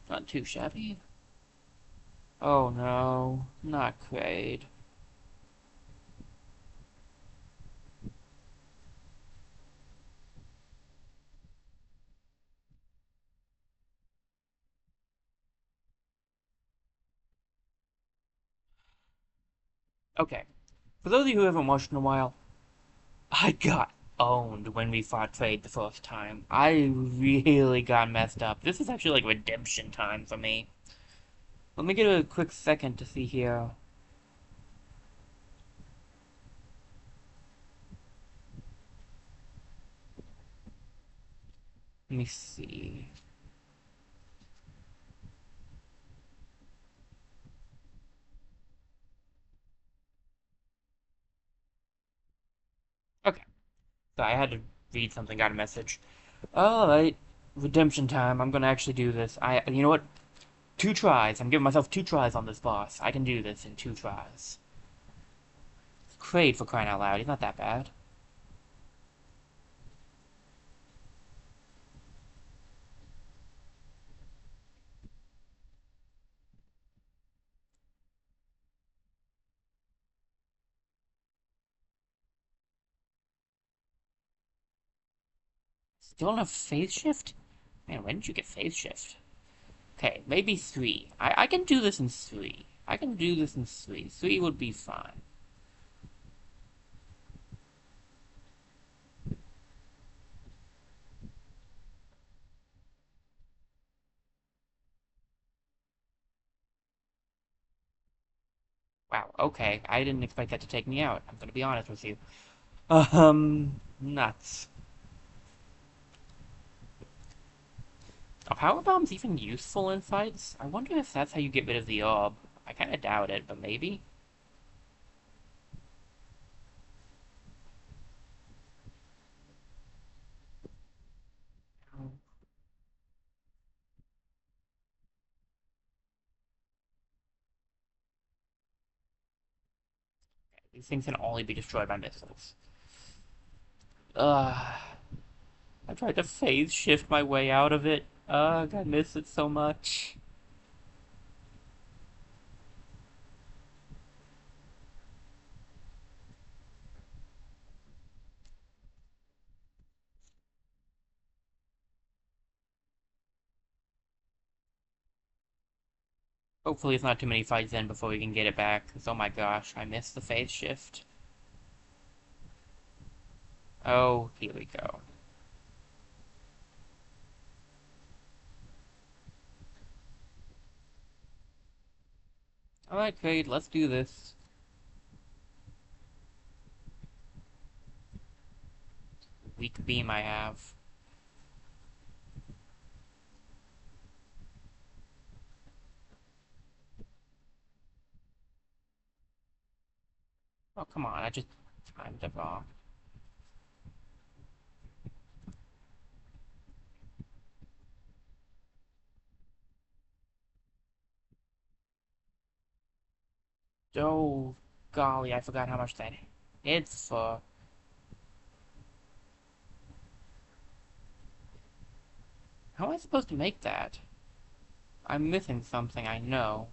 Not too shabby. Oh no. Not great. Okay. For those of you who haven't watched in a while, I got owned when we fought Trade the first time. I really got messed up. This is actually like redemption time for me. Let me get a quick second to see here. Let me see. Okay. So I had to read something, got a message. Alright. Redemption time. I'm gonna actually do this. You know what? 2 tries. I'm giving myself 2 tries on this boss. I can do this in 2 tries. Kraid, for crying out loud. He's not that bad. Still don't have phase shift? Man, when did you get phase shift? Okay, maybe 3. I can do this in 3. I can do this in 3. 3 would be fine. Wow, okay. I didn't expect that to take me out. I'm gonna be honest with you. Nuts. Are power bombs even useful in fights? I wonder if that's how you get rid of the orb. I kinda doubt it, but maybe? These things can only be destroyed by missiles. Ugh. I tried to phase shift my way out of it. Ugh, I miss it so much. Hopefully it's not too many fights in before we can get it back, because oh my gosh, I missed the phase shift. Oh, here we go. Alright, great, let's do this. Weak beam I have. Oh, come on, I just timed it wrong. Oh, golly, I forgot how much that hits for. How am I supposed to make that? I'm missing something, I know.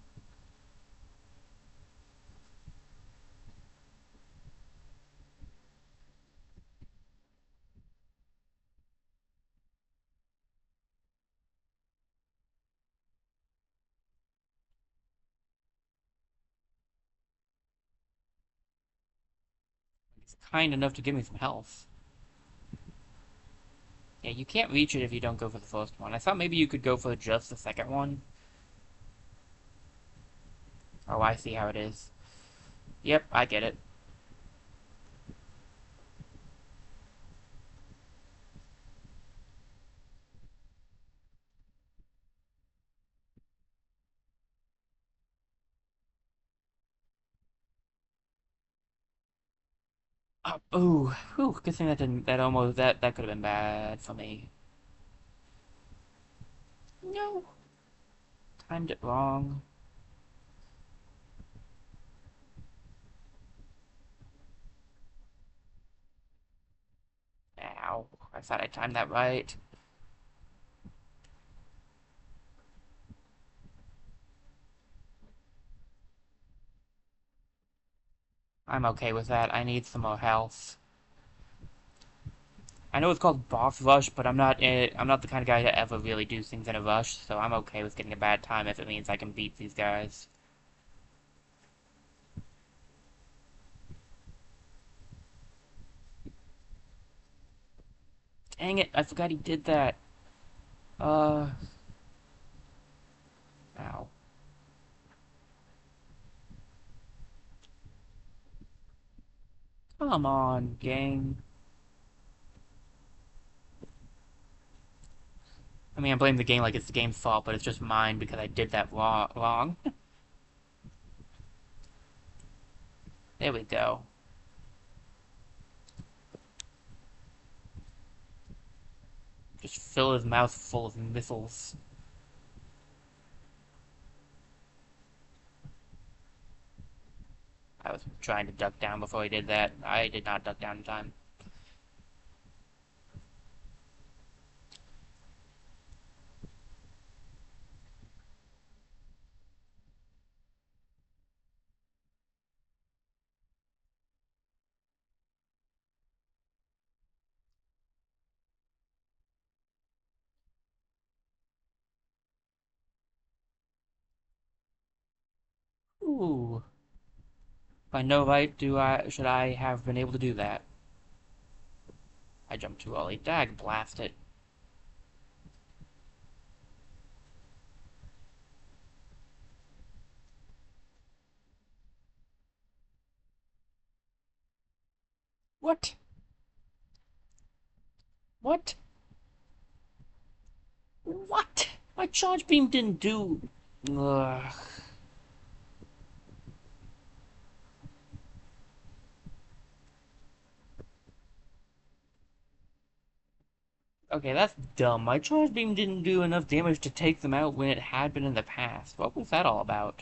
It's kind enough to give me some health. Yeah, you can't reach it if you don't go for the first one. I thought maybe you could go for just the second one. Oh, I see how it is. Yep, I get it. Oh, ooh, ooh, good thing that didn't, that could have been bad for me. No, timed it wrong. Ow, I thought I timed that right. I'm okay with that. I need some more health. I know it's called boss rush, but I'm not the kind of guy to ever really do things in a rush, so I'm okay with getting a bad time if it means I can beat these guys. Dang it, I forgot he did that. Uh, ow. Come on, game. I mean, I blame the game like it's the game's fault, but it's just mine because I did that wrong. There we go. Just fill his mouth full of missiles. I was trying to duck down before he did that. I did not duck down in time. Ooh. By no right should I have been able to do that. I jumped too early. Dag blast it. What? What? What? My charge beam didn't do. Ugh. Okay, that's dumb. My charge beam didn't do enough damage to take them out when it had been in the past. What was that all about?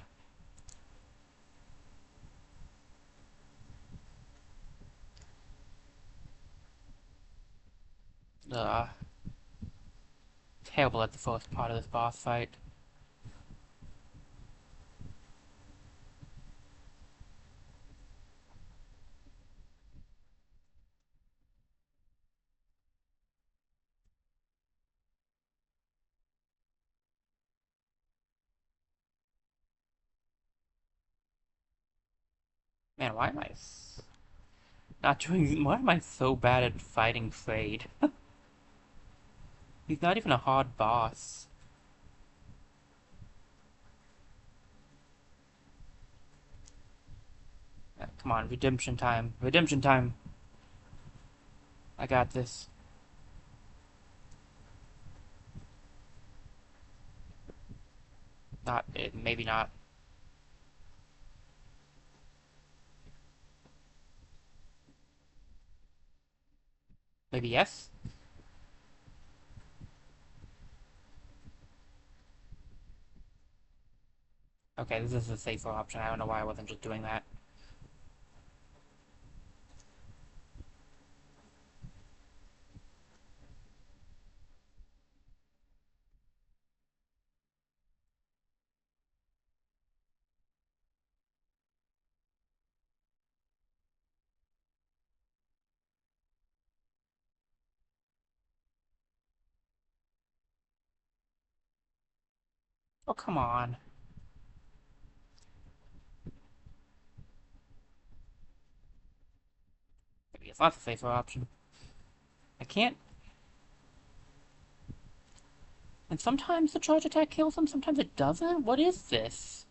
Ugh. Terrible at the first part of this boss fight. Man, why am I not doing... Why am I so bad at fighting Frayed? He's not even a hard boss. Come on, redemption time. Redemption time. I got this. Not... maybe not. Maybe yes? Okay, this is a safer option. I don't know why I wasn't just doing that. Oh, come on. Maybe it's not the safer option. I can't... And sometimes the charge attack kills him, sometimes it doesn't? What is this?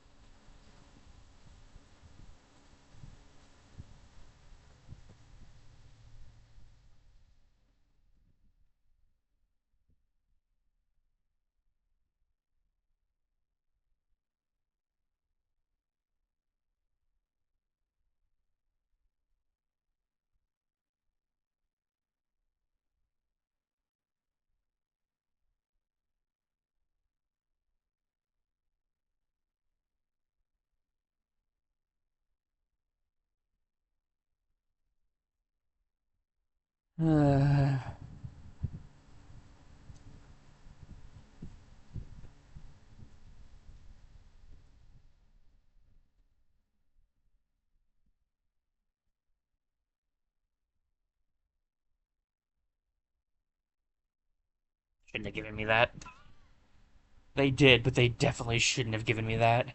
Shouldn't have given me that. They did, but they definitely shouldn't have given me that.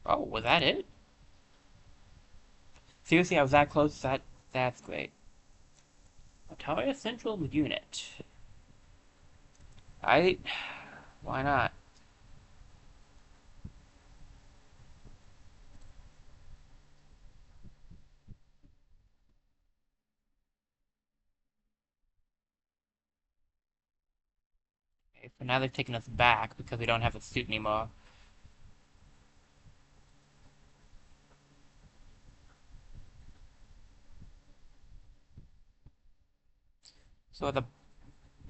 Oh, was that it? Seriously, I was that close? That's great. Atari Central Unit. I... Why not? Okay, so now they've taken us back because we don't have a suit anymore. So are the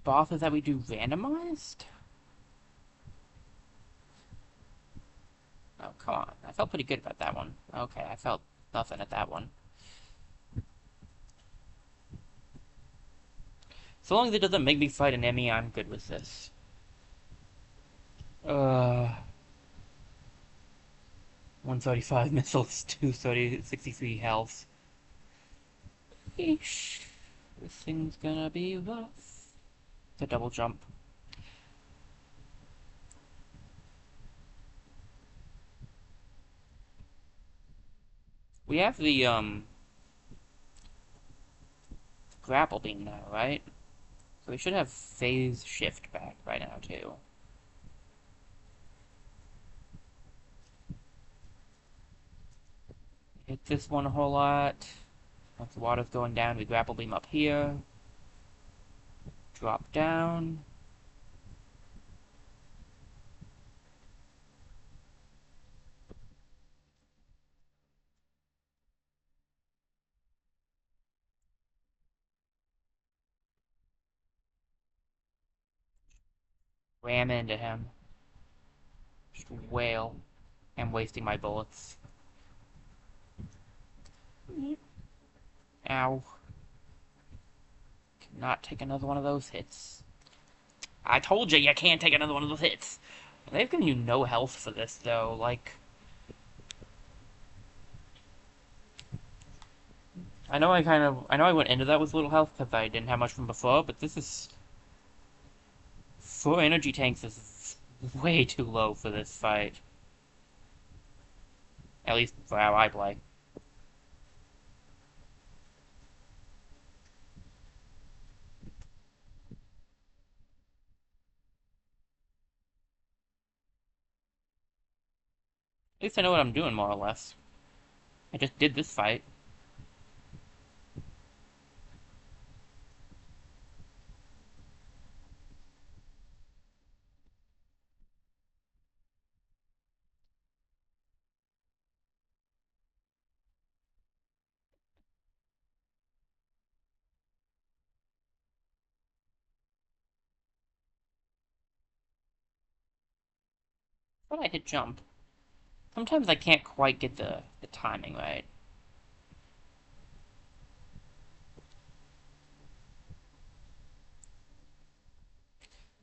bosses that we do randomized? Oh, come on. I felt pretty good about that one. Okay, I felt nothing at that one. So long as it doesn't make me fight an Emmy, I'm good with this. 135 missiles, 63 health. Eesh. This thing's gonna be rough. The double jump. We have the, grapple beam now, right? So we should have phase shift back right now, too. Hit this one a whole lot. Once the water's going down, we grapple beam up here. Drop down. Ram into him. Just wail. I'm wasting my bullets. Ow. Cannot take another one of those hits. I told you can't take another one of those hits. They've given you no health for this, though. Like, I know I went into that with little health because I didn't have much from before, but this is 4 energy tanks is way too low for this fight. At least for how I play. At least I know what I'm doing, more or less. I just did this fight. But I hit jump. Sometimes I can't quite get the timing right.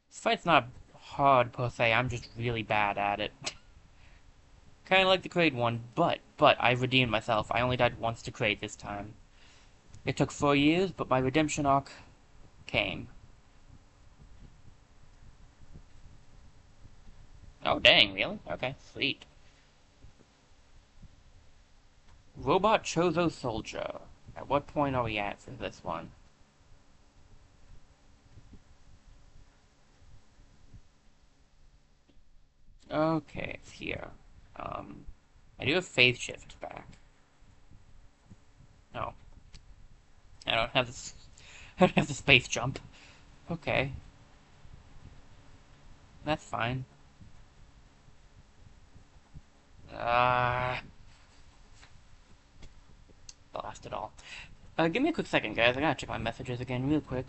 This fight's not hard per se, I'm just really bad at it. Kinda like the Kraid one, but I redeemed myself. I only died once to Kraid this time. It took 4 years, but my redemption arc came. Oh, dang, really? Okay, sweet. Robot Chozo Soldier. At what point are we at for this one? Okay, it's here. Um, I do have Phase Shift back. No, I don't have this. I don't have the space jump. Okay, that's fine. Ah, lost it all. Give me a quick second, guys. I gotta check my messages again real quick.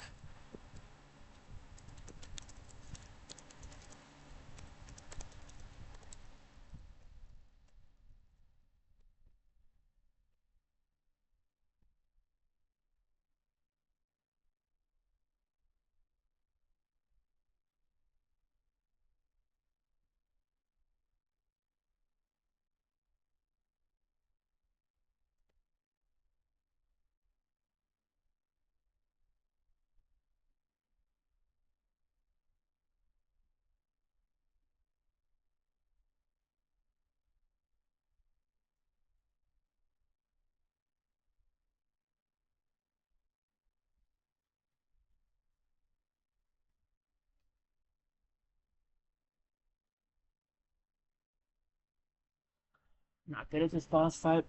Not good at this boss fight.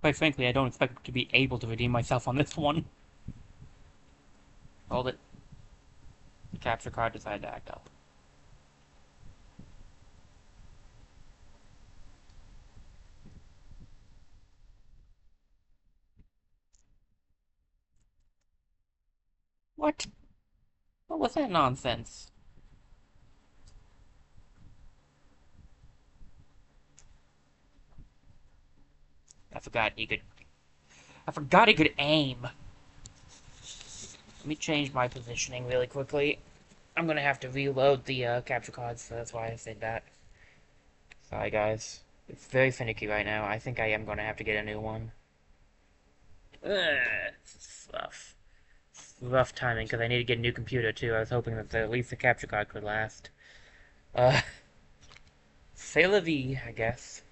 Quite frankly, I don't expect to be able to redeem myself on this one. Hold it. The capture card decided to act up. What? What was that nonsense? I forgot he could. I forgot he could aim. Let me change my positioning really quickly. I'm gonna have to reload the capture cards, so that's why I said that. Sorry, guys. It's very finicky right now. I think I am gonna have to get a new one. It's rough. Rough timing, because I need to get a new computer, too. I was hoping that at least the capture card could last. Uh, c'est la vie, I guess.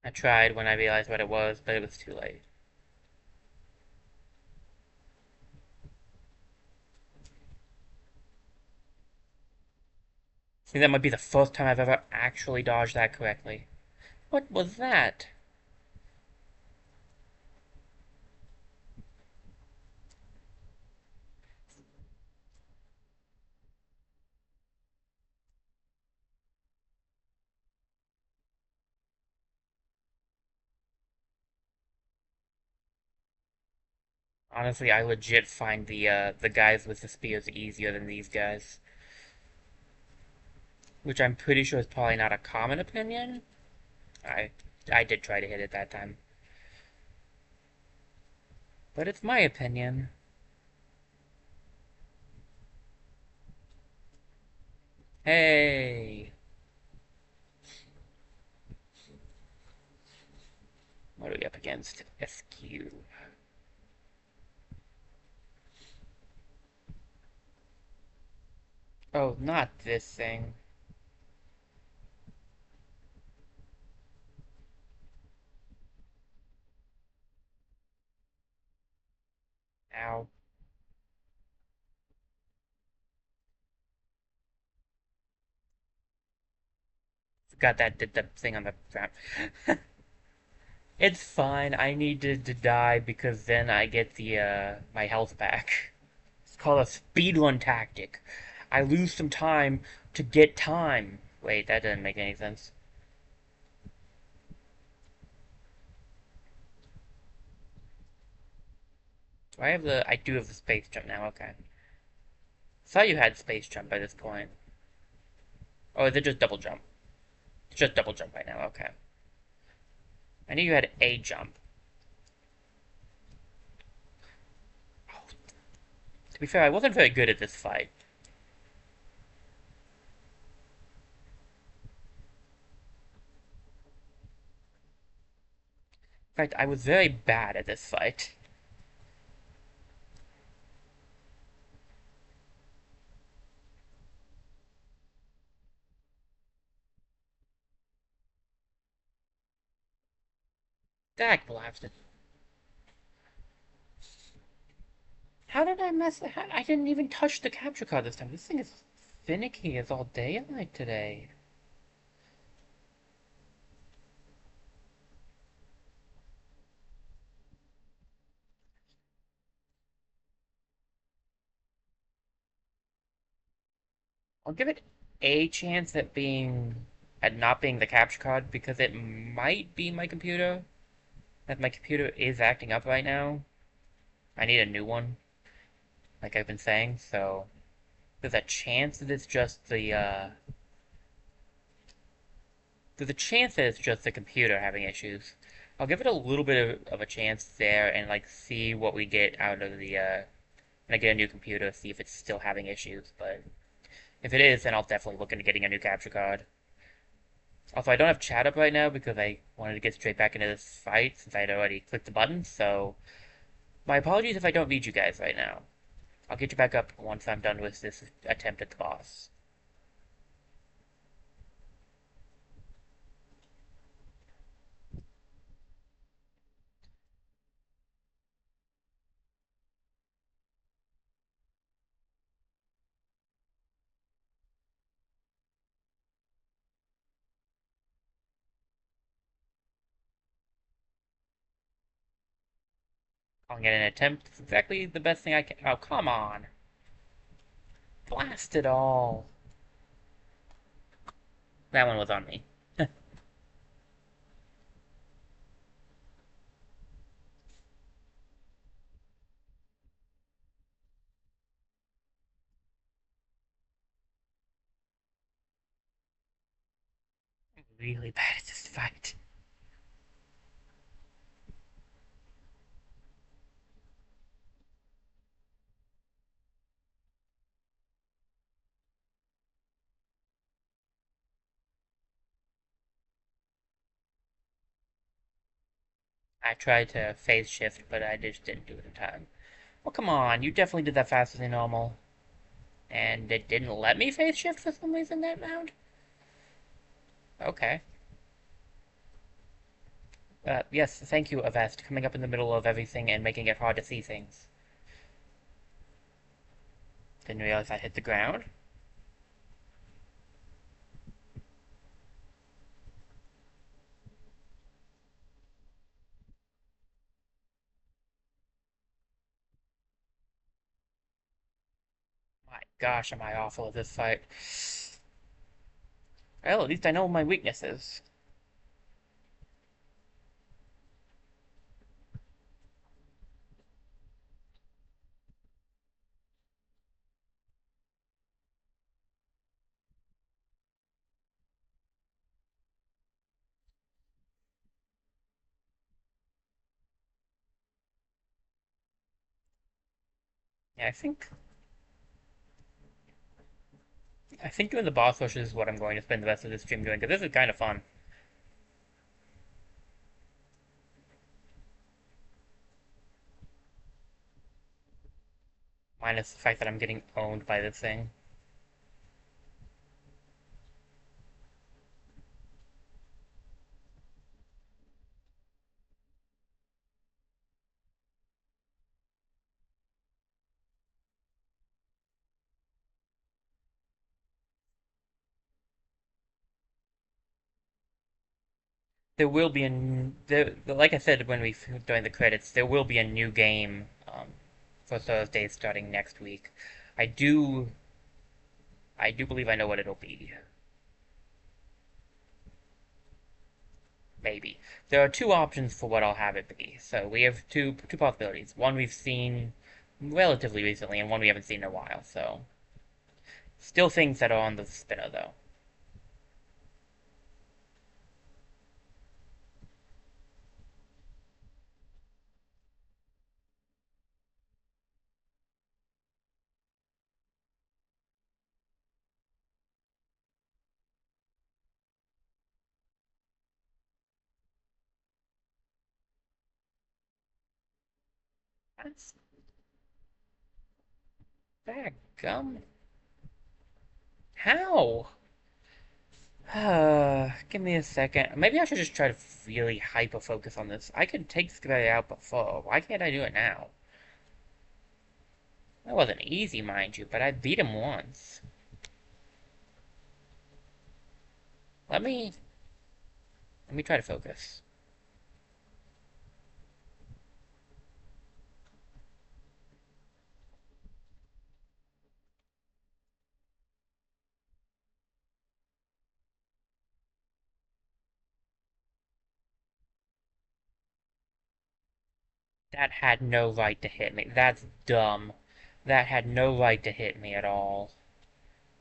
I tried when I realized what it was, but it was too late. I think that might be the first time I've ever actually dodged that correctly. What was that? Honestly, I legit find the guys with the spears easier than these guys. Which I'm pretty sure is probably not a common opinion. I I did try to hit it that time. But it's my opinion. Hey! What are we up against? SQ. Oh, not this thing. Ow. Forgot that did the thing on the ground. It's fine. I needed to die because then I get the my health back. It's called a speedrun tactic. I lose some time to get time. Wait, that didn't make any sense. Do I have the... I do have the space jump now, okay. Thought you had space jump by this point. Oh, is it just double jump? It's just double jump right now, okay. I knew you had a jump. Oh, to be fair, I wasn't very good at this fight. In fact, I was very bad at this fight. Dag blasted. How did I mess... I didn't even touch the capture card this time. This thing is finicky as all day and night today. I'll give it a chance at being... at not being the capture card, because it might be my computer. That my computer is acting up right now. I need a new one, like I've been saying, so... There's a chance that it's just the, There's a chance that it's just the computer having issues. I'll give it a little bit of a chance there and, like, see what we get out of the, when I get a new computer, see if it's still having issues, but... If it is, then I'll definitely look into getting a new capture card. Also, I don't have chat up right now because I wanted to get straight back into this fight since I had already clicked the button, so... My apologies if I don't read you guys right now. I'll get you back up once I'm done with this attempt at the boss. I'll get an attempt. It's exactly the best thing I can... Oh, come on! Blast it all! That one was on me. Really bad at this fight. I tried to phase shift, but I just didn't do it in time. Well, come on, you definitely did that faster than normal. And it didn't let me phase shift for some reason that round? Okay. Yes, thank you, Avest, coming up in the middle of everything and making it hard to see things. Didn't realize I hit the ground. My gosh, am I awful at this fight. Well, at least I know my weaknesses. Yeah, I think doing the boss rush is what I'm going to spend the rest of this stream doing, because this is kind of fun. Minus the fact that I'm getting owned by this thing. There will be like I said when we during the credits, there will be a new game for Thursday starting next week. I do, I do believe I know what it'll be. Maybe there are two options for what I'll have it be. So we have two possibilities. One we've seen relatively recently, and one we haven't seen in a while. So still things that are on the spinner though. That's bad gum. How? Give me a second. Maybe I should just try to really hyper focus on this. I could take this guy out before. Why can't I do it now? That wasn't easy, mind you, but I beat him once. Let me let me try to focus. That had no right to hit me. That's dumb. That had no right to hit me at all.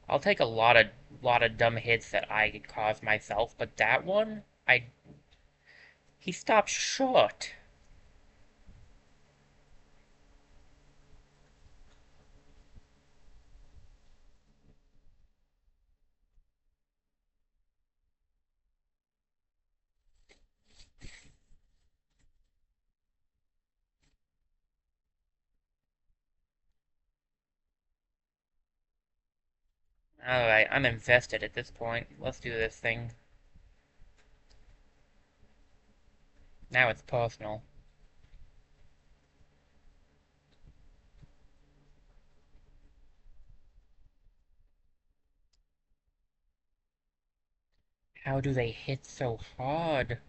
I'll take a lot of dumb hits that I could cause myself, but that one, I he stopped short. Alright, I'm invested at this point. Let's do this thing. Now it's personal. How do they hit so hard?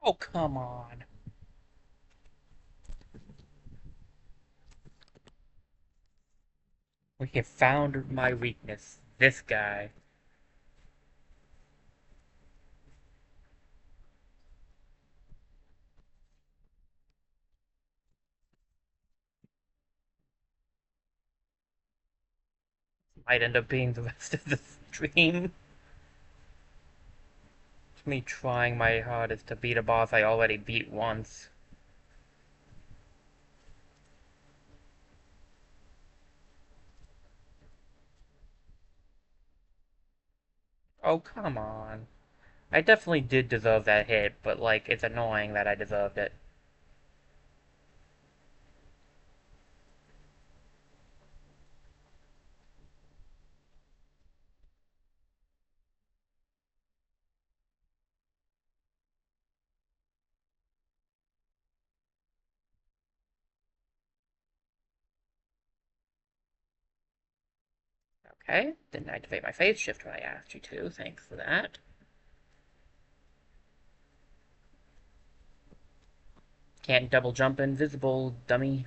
Oh, come on. We have found my weakness. This guy. Might end up being the rest of the stream. It's me trying my hardest to beat a boss I already beat once. Oh, come on. I definitely did deserve that hit, but, like, it's annoying that I deserved it. Okay, didn't activate my phase shift when I asked you to. Thanks for that. Can't double jump invisible, dummy.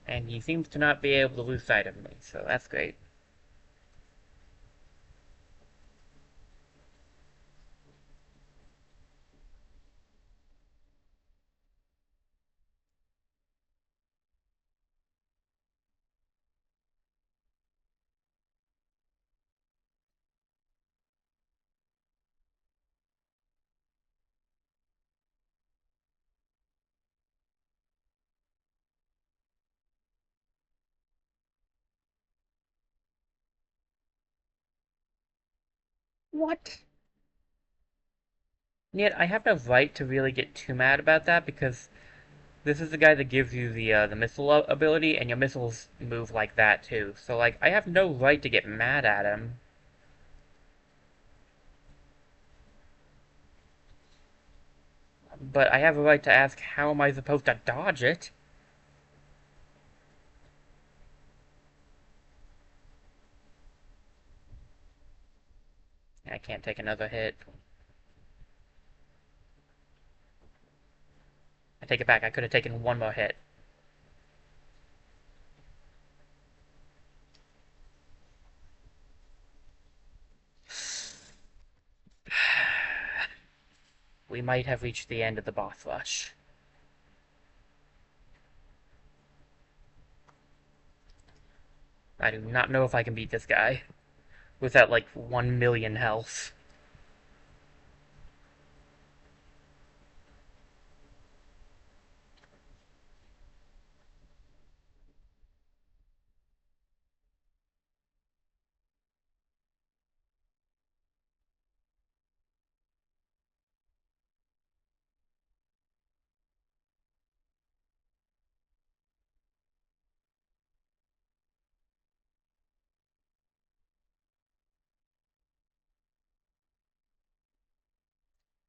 And he seems to not be able to lose sight of me, so that's great. What? Yet I have no right to really get too mad about that because this is the guy that gives you the missile ability, and your missiles move like that too. So like, I have no right to get mad at him. But I have a right to ask, how am I supposed to dodge it? I can't take another hit. I take it back. I could have taken one more hit. We might have reached the end of the boss rush. I do not know if I can beat this guy with that like 1 million health.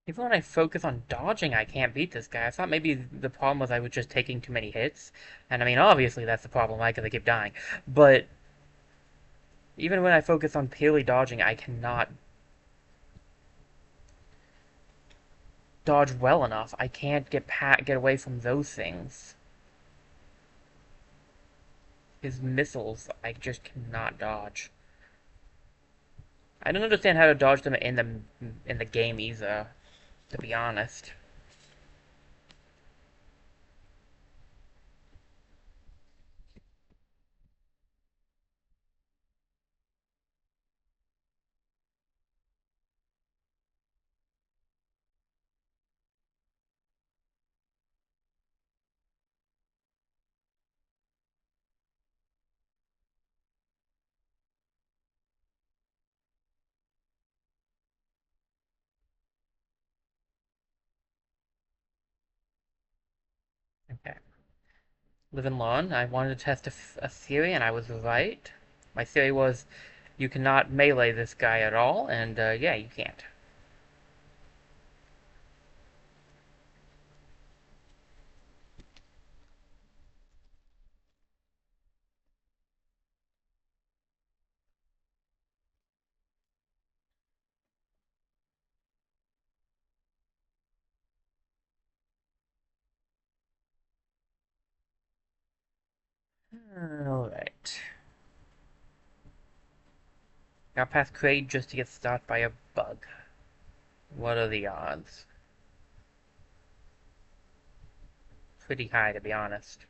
Even when I focus on dodging, I can't beat this guy. I thought maybe the problem was I was just taking too many hits. And I mean, obviously that's the problem, I gotta keep dying. But even when I focus on purely dodging, I cannot dodge well enough. I can't get away from those things. His missiles, I just cannot dodge. I don't understand how to dodge them in the game either, to be honest. Okay. Living Lawn, I wanted to test a theory, and I was right. My theory was you cannot melee this guy at all, and yeah, you can't. Alright. Got past Kraid just to get stopped by a bug. What are the odds? Pretty high, to be honest.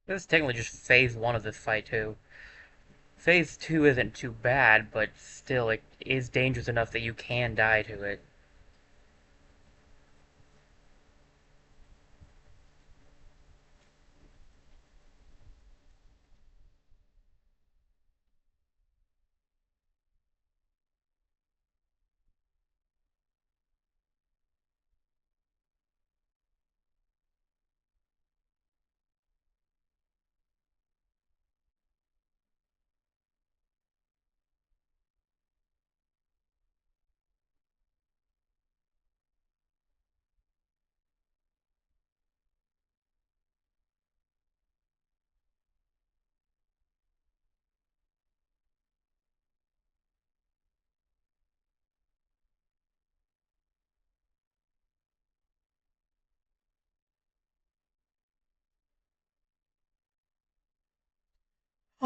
This is technically just phase 1 of this fight, too. Phase 2 isn't too bad, but still, it is dangerous enough that you can die to it.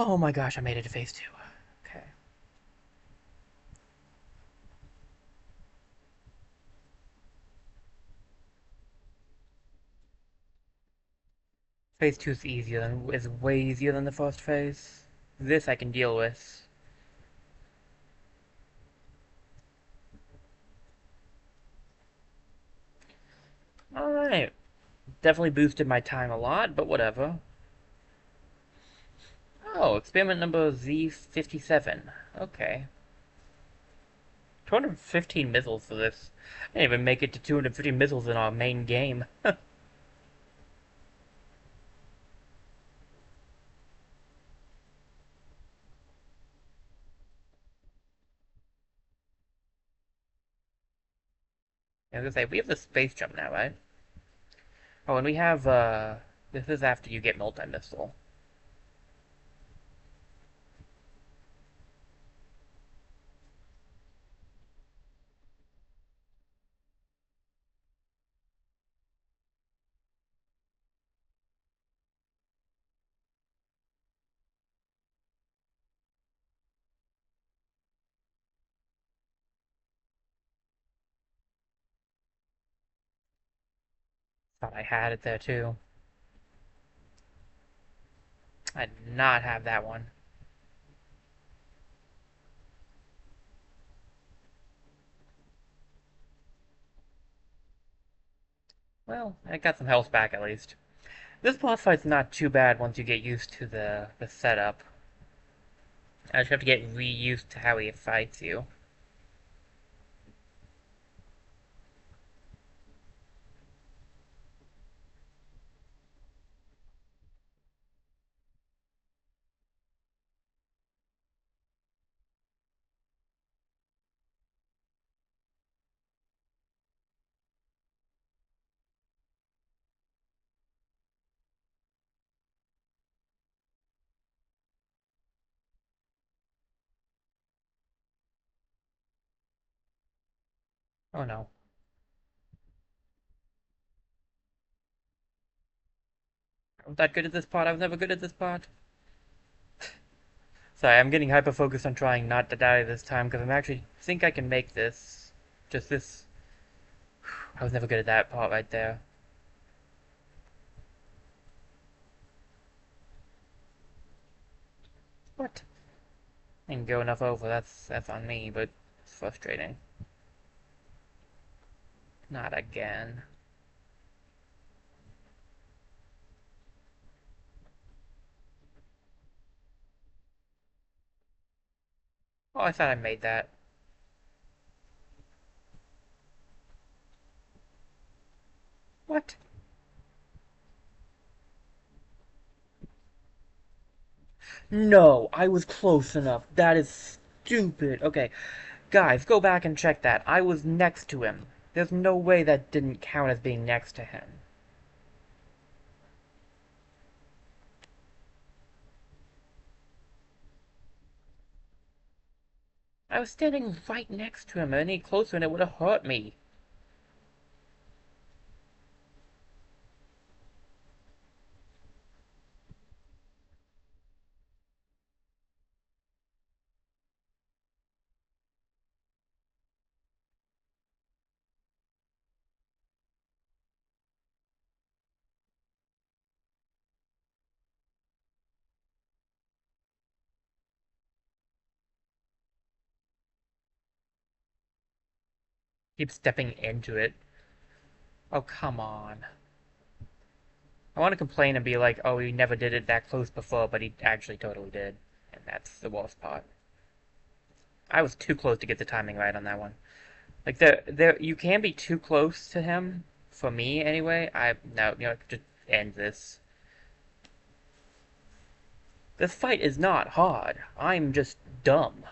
Oh my gosh, I made it to phase 2. Okay. Phase 2 is way easier than the first phase. This I can deal with. Alright. Definitely boosted my time a lot, but whatever. Oh, experiment number Z57. Okay. 215 missiles for this. I didn't even make it to 250 missiles in our main game. I was gonna say, we have the space jump now, right? Oh, and we have, this is after you get multi-missile. Thought I had it there too. I did not have that one. Well, I got some health back at least. This boss fight's not too bad once you get used to the setup. I just have to get re-used to how he fights you. Oh no. I was that good at this part? I was never good at this part. Sorry, I'm getting hyper-focused on trying not to die this time, because I actually think I can make this. Just this. I was never good at that part right there. What? I didn't go enough over, that's on me, but it's frustrating. Not again. Oh, I thought I made that. What? No, I was close enough. That is stupid. Okay, guys, go back and check that. I was next to him. There's no way that didn't count as being next to him. I was standing right next to him. Any closer and it would have hurt me. Keep stepping into it. Oh, come on. I want to complain and be like, oh, he never did it that close before, but he actually totally did. And that's the worst part. I was too close to get the timing right on that one. Like, you can be too close to him, for me anyway. No, just end this. This fight is not hard. I'm just dumb.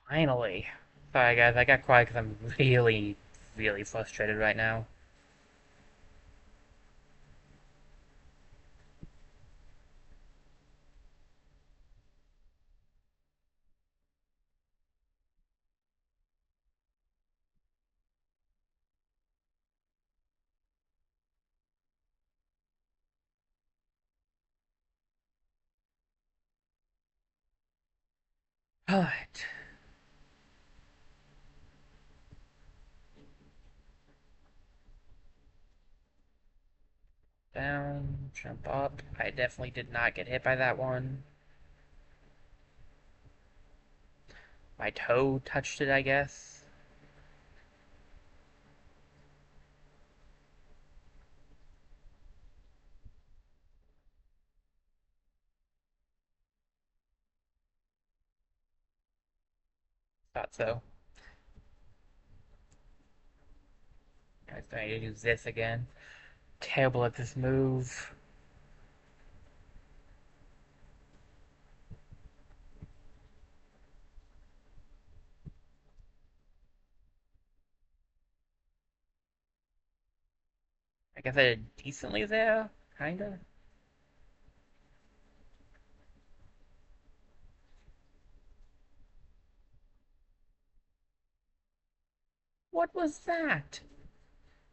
Finally. Sorry guys, I got quiet because I'm really, really frustrated right now. Alright. Down, jump up. I definitely did not get hit by that one. My toe touched it, I guess. Thought so. I was going to use this again. Terrible at this move. I guess I did decently there, kinda. What was that?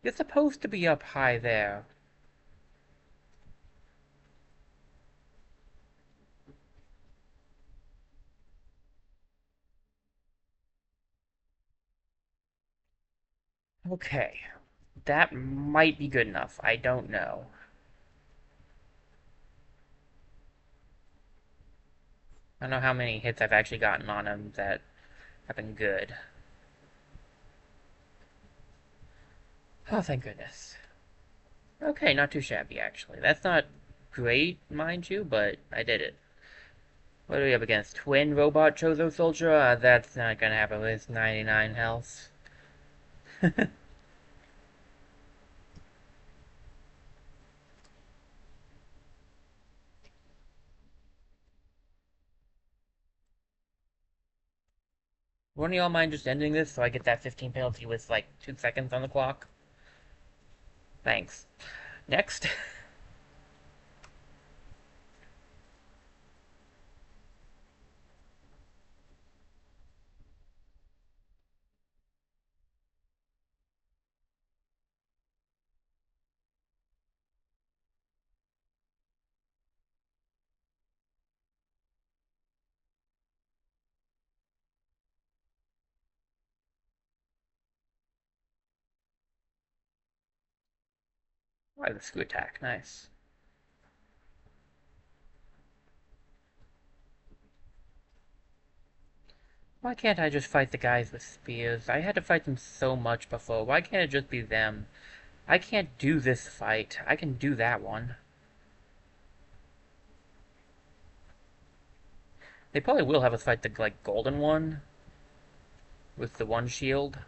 You're supposed to be up high there. Okay, that might be good enough. I don't know. I don't know how many hits I've actually gotten on him that have been good. Oh, thank goodness. Okay, not too shabby, actually. That's not great, mind you, but I did it. What are we up against? Twin Robot Chozo Soldier? That's not gonna happen with 99 health. Wouldn't y'all mind just ending this so I get that 15 penalty with like 2 seconds on the clock? Thanks. Next. Why the screw attack? Nice. Why can't I just fight the guys with spears? I had to fight them so much before. Why can't it just be them? I can't do this fight. I can do that one. They probably will have us fight the, like, golden one with the one shield.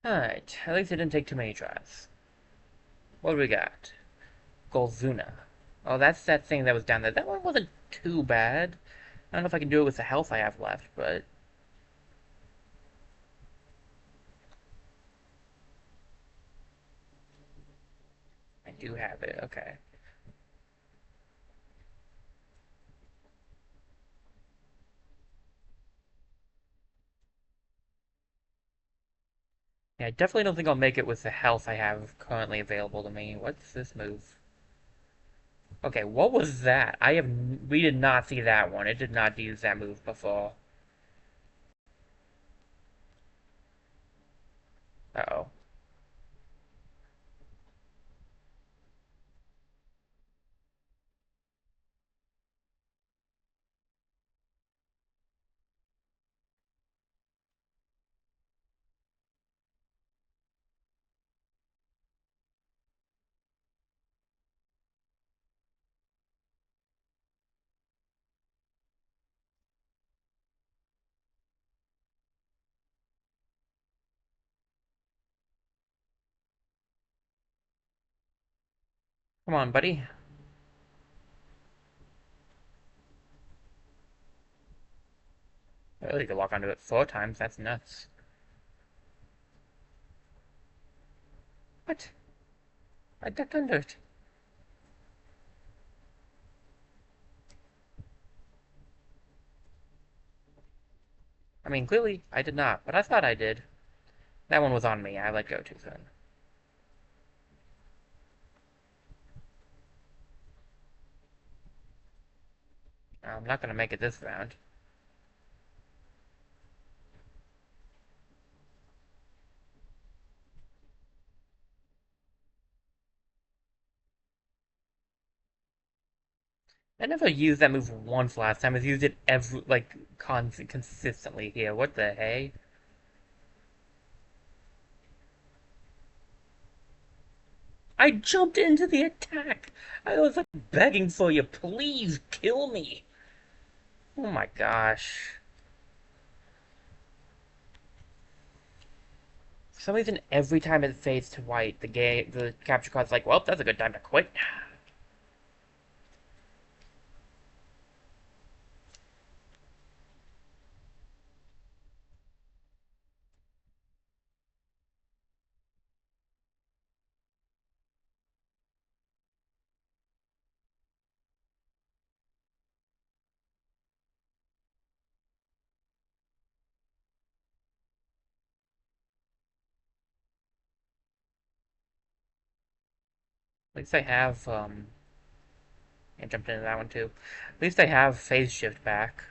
Alright, at least it didn't take too many tries. What do we got? Golzuna. Oh, that's that thing that was down there. That one wasn't too bad. I don't know if I can do it with the health I have left, but I do have it. Okay. Yeah, I definitely don't think I'll make it with the health I have currently available to me. What's this move? Okay, what was that? We did not see that one. It did not use that move before. Uh-oh. Come on, buddy. Oh, you could lock onto it 4 times. That's nuts. What? I ducked under it. I mean, clearly I did not, but I thought I did. That one was on me. I let go too soon. I'm not gonna make it this round. I never used that move once last time. I've used it every, like, consistently here. What the hey? I jumped into the attack! I was, like, begging for you. Please kill me! Oh my gosh. For some reason, every time it fades to white, the capture card's like, well, that's a good time to quit. At least I have, I jumped into that one too. At least I have phase shift back.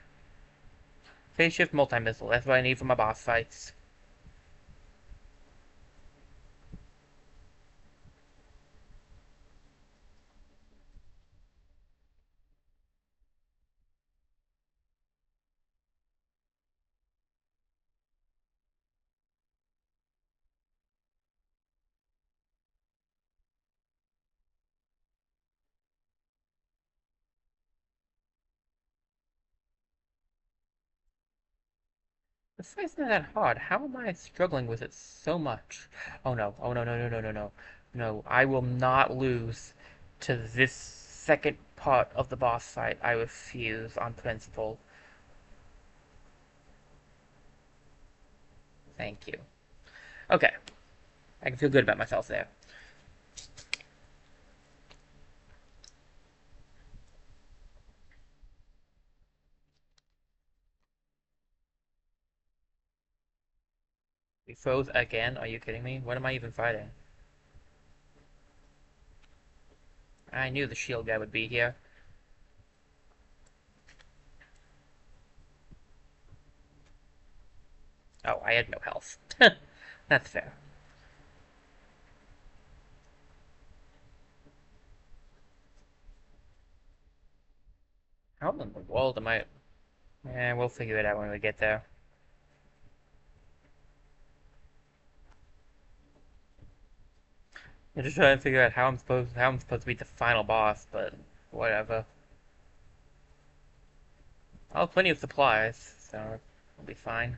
Phase shift multi-missile, that's what I need for my boss fights. The fight's not that hard. How am I struggling with it so much? Oh no, oh no, no, no, no, no, no. No, I will not lose to this second part of the boss fight. I refuse on principle. Thank you. Okay, I can feel good about myself there. We froze again? Are you kidding me? What am I even fighting? I knew the shield guy would be here. Oh, I had no health. That's fair. How in the world am I... we'll figure it out when we get there. I'm just trying to figure out how I'm supposed to beat the final boss, but whatever. I'll have plenty of supplies, so it'll be fine.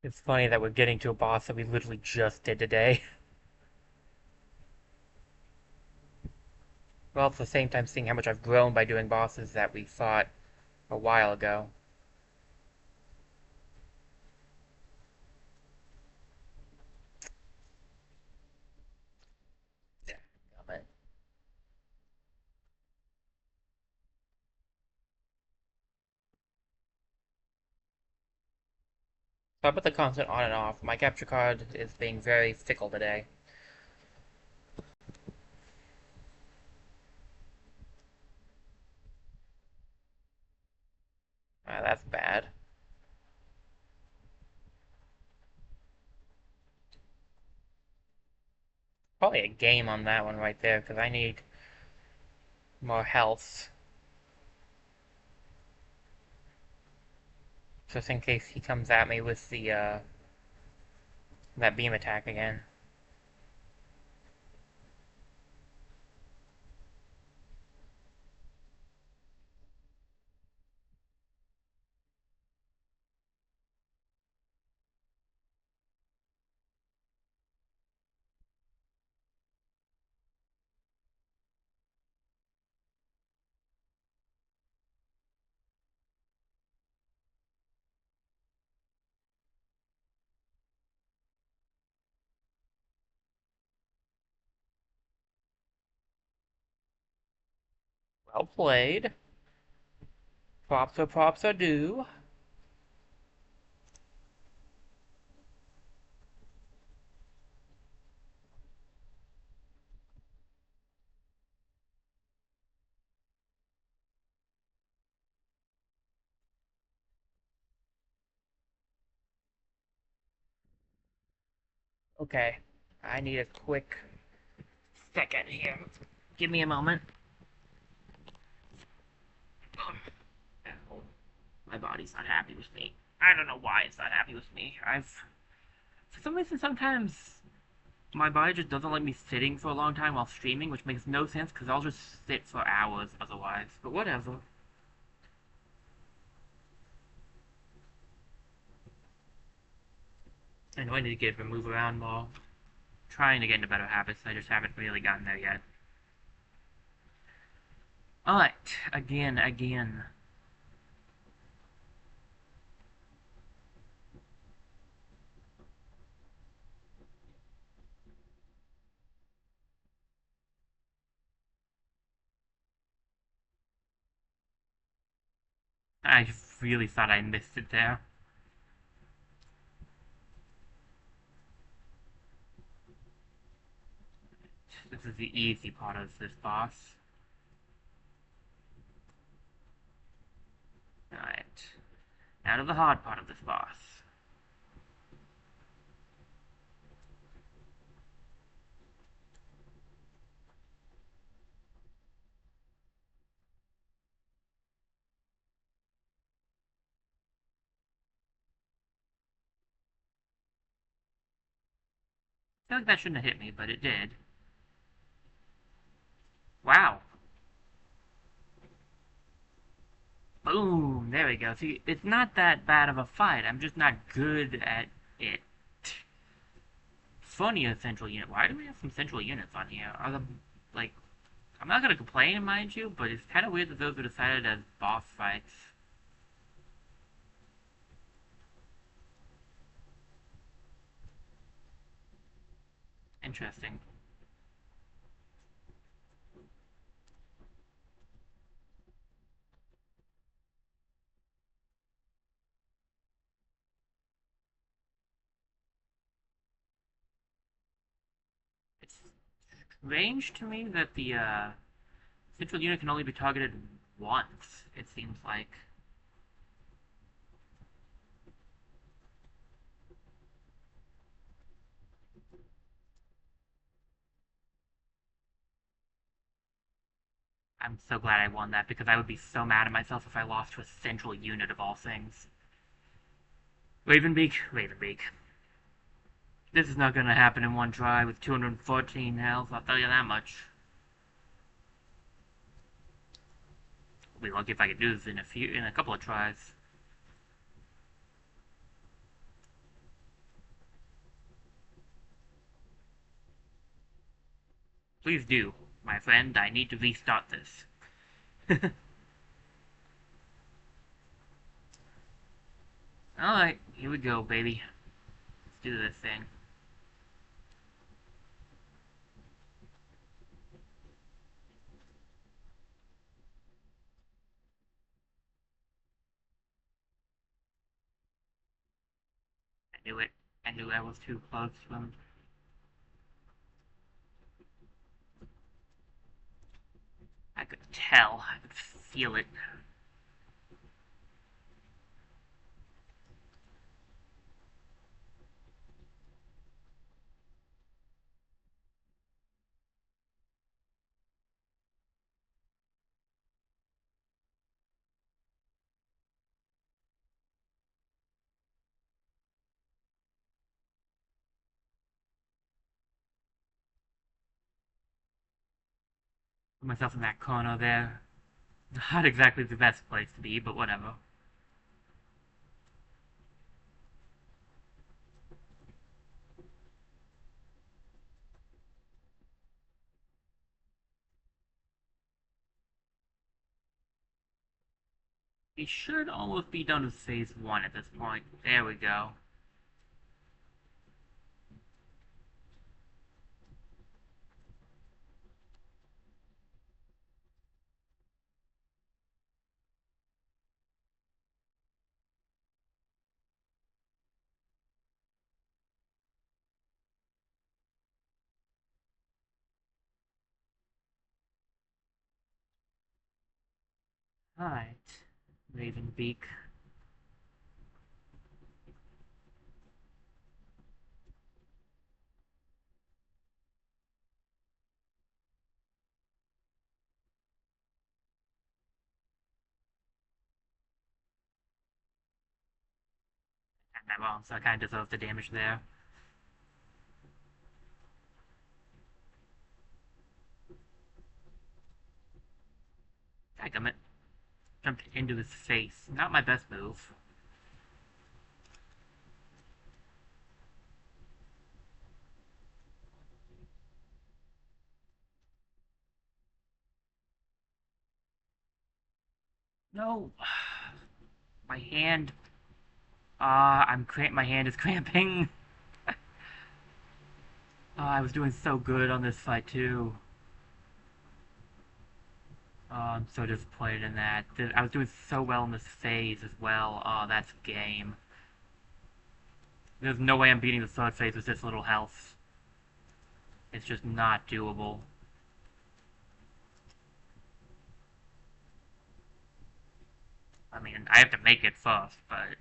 It's funny that we're getting to a boss that we literally just did today. Well, at the same time, seeing how much I've grown by doing bosses that we fought a while ago. Yeah. So I put the constant on and off. My capture card is being very fickle today. That's bad. Probably a game on that one right there, because I need more health. just in case he comes at me with the, that beam attack again. Well played. Props are due. Okay, I need a quick second here. Give me a moment. My body's not happy with me. I don't know why it's not happy with me. For some reason, sometimes my body just doesn't like me sitting for a long time while streaming, which makes no sense because I'll just sit for hours otherwise. But whatever. I know I need to get to move around more. Trying to get into better habits, I just haven't really gotten there yet. Alright, again. I really thought I missed it there. This is the easy part of this boss. Alright. Now to the hard part of this boss. I feel like that shouldn't have hit me, but it did. Wow. Boom! There we go. See, it's not that bad of a fight. I'm just not good at it. Funny a central unit. Why do we have some central units on here? Are the, like, I'm not gonna complain, mind you, but it's kind of weird that those were decided as boss fights. Interesting. It's strange to me that the, central unit can only be targeted once, it seems like. I'm so glad I won that, because I would be so mad at myself if I lost to a central unit of all things. Ravenbeak. This is not gonna happen in one try with 214 health, I'll tell you that much. I'll be lucky if I can do this in a couple of tries. Please do, my friend, I need to restart this. Alright, here we go, baby. Let's do this thing. I knew it. I knew I was too close to him. I could tell. I could feel it. Put myself in that corner there. Not exactly the best place to be, but whatever. We should almost be done with phase 1 at this point. There we go. Alright. Ravenbeak. And that well, so I kind of deserve the damage there. Dadgummit. Jumped into his face. Not my best move. No. My hand. My hand is cramping. I was doing so good on this fight too. I'm so disappointed in that. I was doing so well in this phase as well. Oh, that's game. There's no way I'm beating the third phase with this little health. It's just not doable. I mean, I have to make it first, but...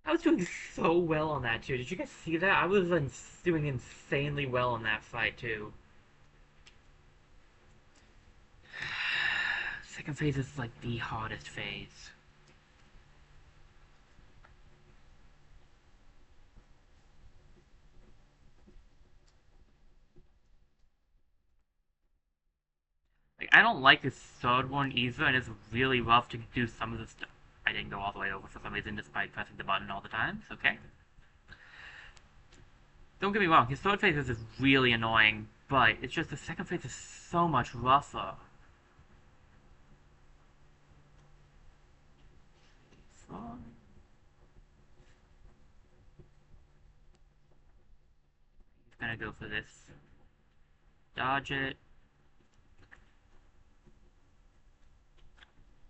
I was doing so well on that too. Did you guys see that? I was doing insanely well in that fight too. Second phase is like the hardest phase. Like, I don't like this third one either, and it's really rough to do some of the stuff. I didn't go all the way over for some reason despite pressing the button all the time. It's okay. Don't get me wrong, his third phase is really annoying, but it's just the second phase is so much rougher. So, he's gonna go for this. Dodge it.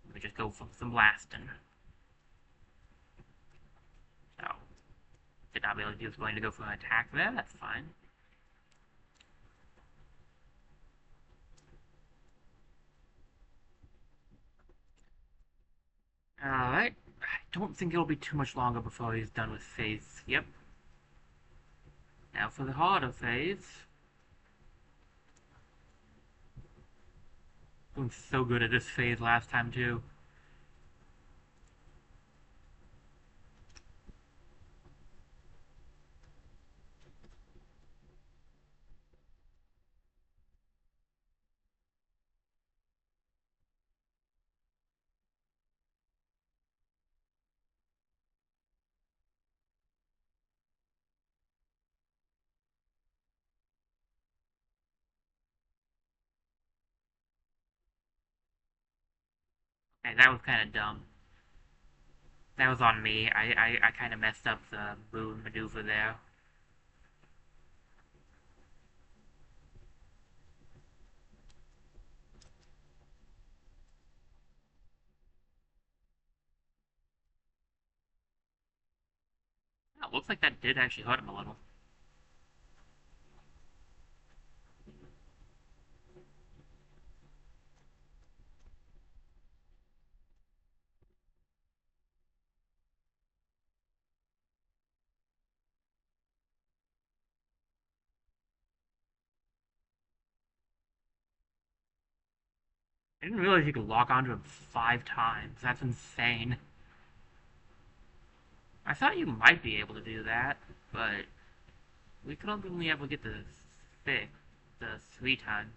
Let me just go for some blasting. Oh. Did not realize he was going to go for an attack there, that's fine. Alright. I don't think it'll be too much longer before he's done with phase. Yep. Now for the harder phase. Doing so good at this phase last time too. And that was kind of dumb. That was on me. I kind of messed up the moon maneuver there. Oh, looks like that did actually hurt him a little. I didn't realize you could lock onto him 5 times. That's insane. I thought you might be able to do that, but we could only ever get the 3 times.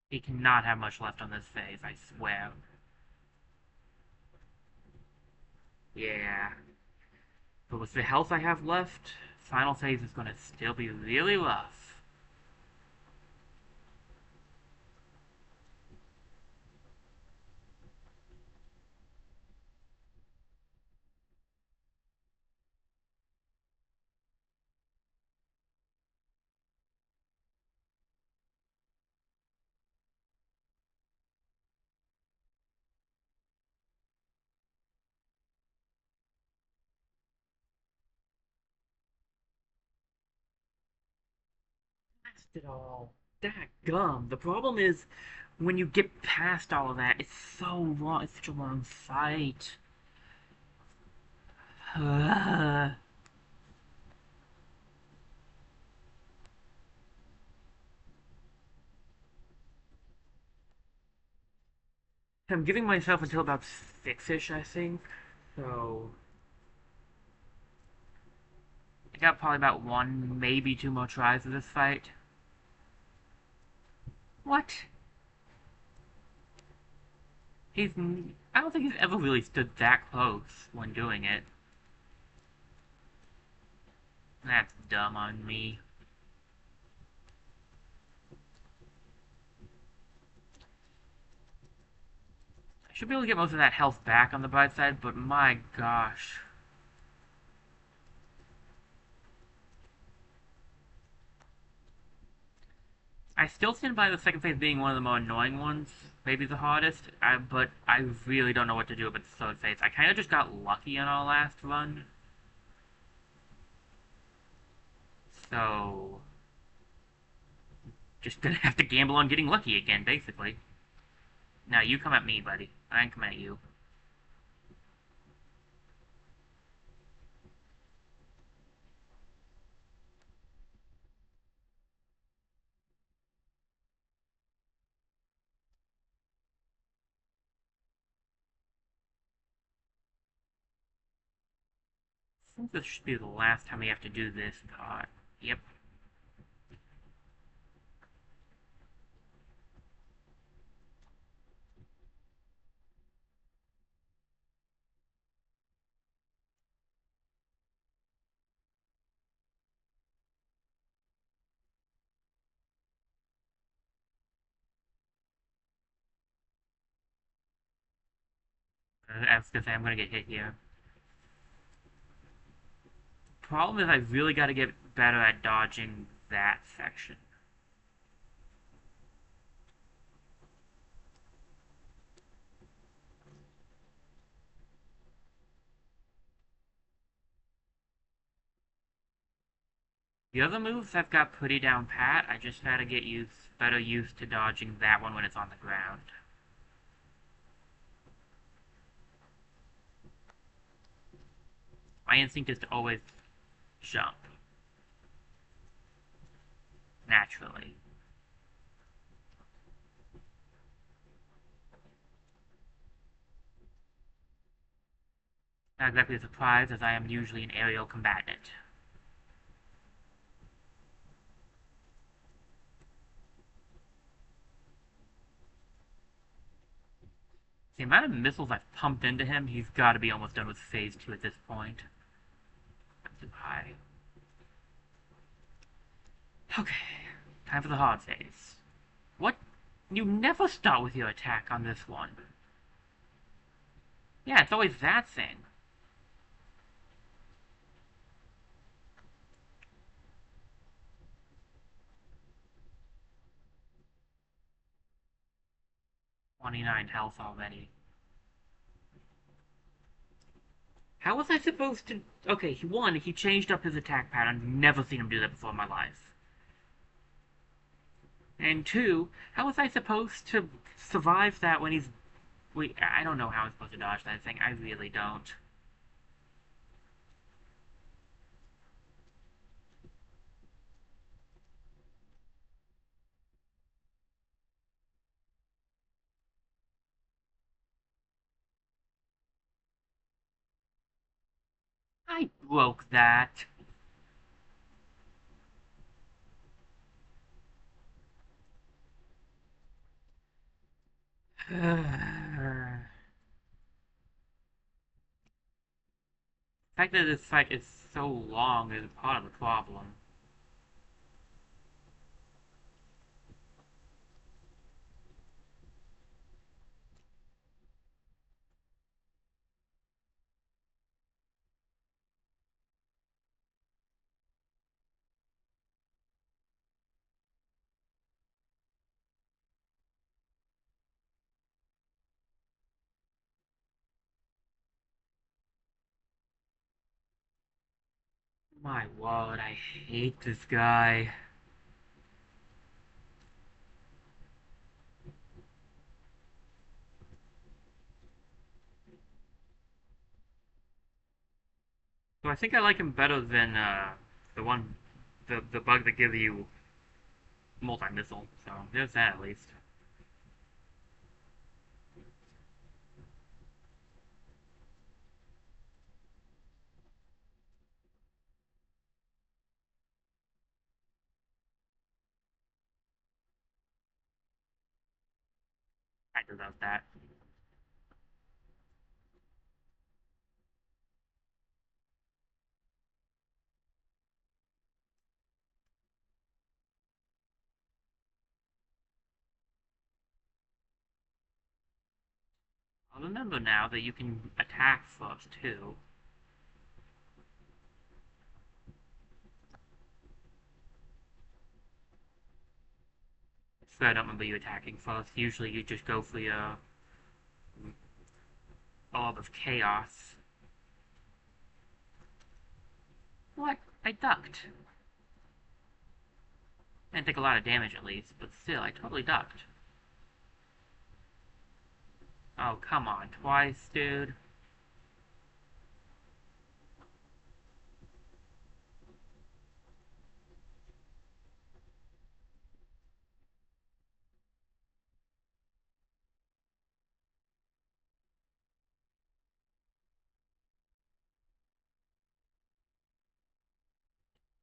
He cannot have much left on this phase, I swear. Yeah. But with the health I have left, final phase is gonna still be really rough. Blast it all. That gum. The problem is, when you get past all of that, it's so long. It's such a long fight. I'm giving myself until about 6-ish, I think. So, I got probably about 1, maybe 2 more tries of this fight. What? He's... I don't think he's ever really stood that close when doing it. That's dumb on me. I should be able to get most of that health back on the bright side, but my gosh. I still stand by the second phase being one of the more annoying ones, maybe the hardest, but I really don't know what to do about the third phase. I kind of just got lucky on our last run. So, just gonna have to gamble on getting lucky again, basically. Now you come at me, buddy. I ain't come at you. I think this should be the last time we have to do this part. Yep. I was gonna say I'm gonna get hit here. Problem is I really gotta get better at dodging that section. The other moves I've got pretty down pat, I just gotta get better used to dodging that one when it's on the ground. My instinct is to always jump. Naturally. Not exactly a surprise, as I am usually an aerial combatant. The amount of missiles I've pumped into him, he's gotta be almost done with phase 2 at this point. That's too high. Okay, time for the hard phase. What? You never start with your attack on this one. Yeah, it's always that thing. "29 health already. How was I supposed to... Okay, he changed up his attack pattern. Never seen him do that before in my life. And 2, how was I supposed to survive that when he's... Wait, I don't know how I'm supposed to dodge that thing. I really don't. I broke that. The fact that this fight is so long is part of the problem. My word, I hate this guy. So I think I like him better than the one, the bug that gives you multi-missile. So there's that at least. I deserve that. I'll remember now that you can attack first too. So I don't remember you attacking first. Usually you just go for your orb of chaos. What? I ducked. Didn't take a lot of damage at least, but still, I totally ducked. Oh, come on, twice, dude.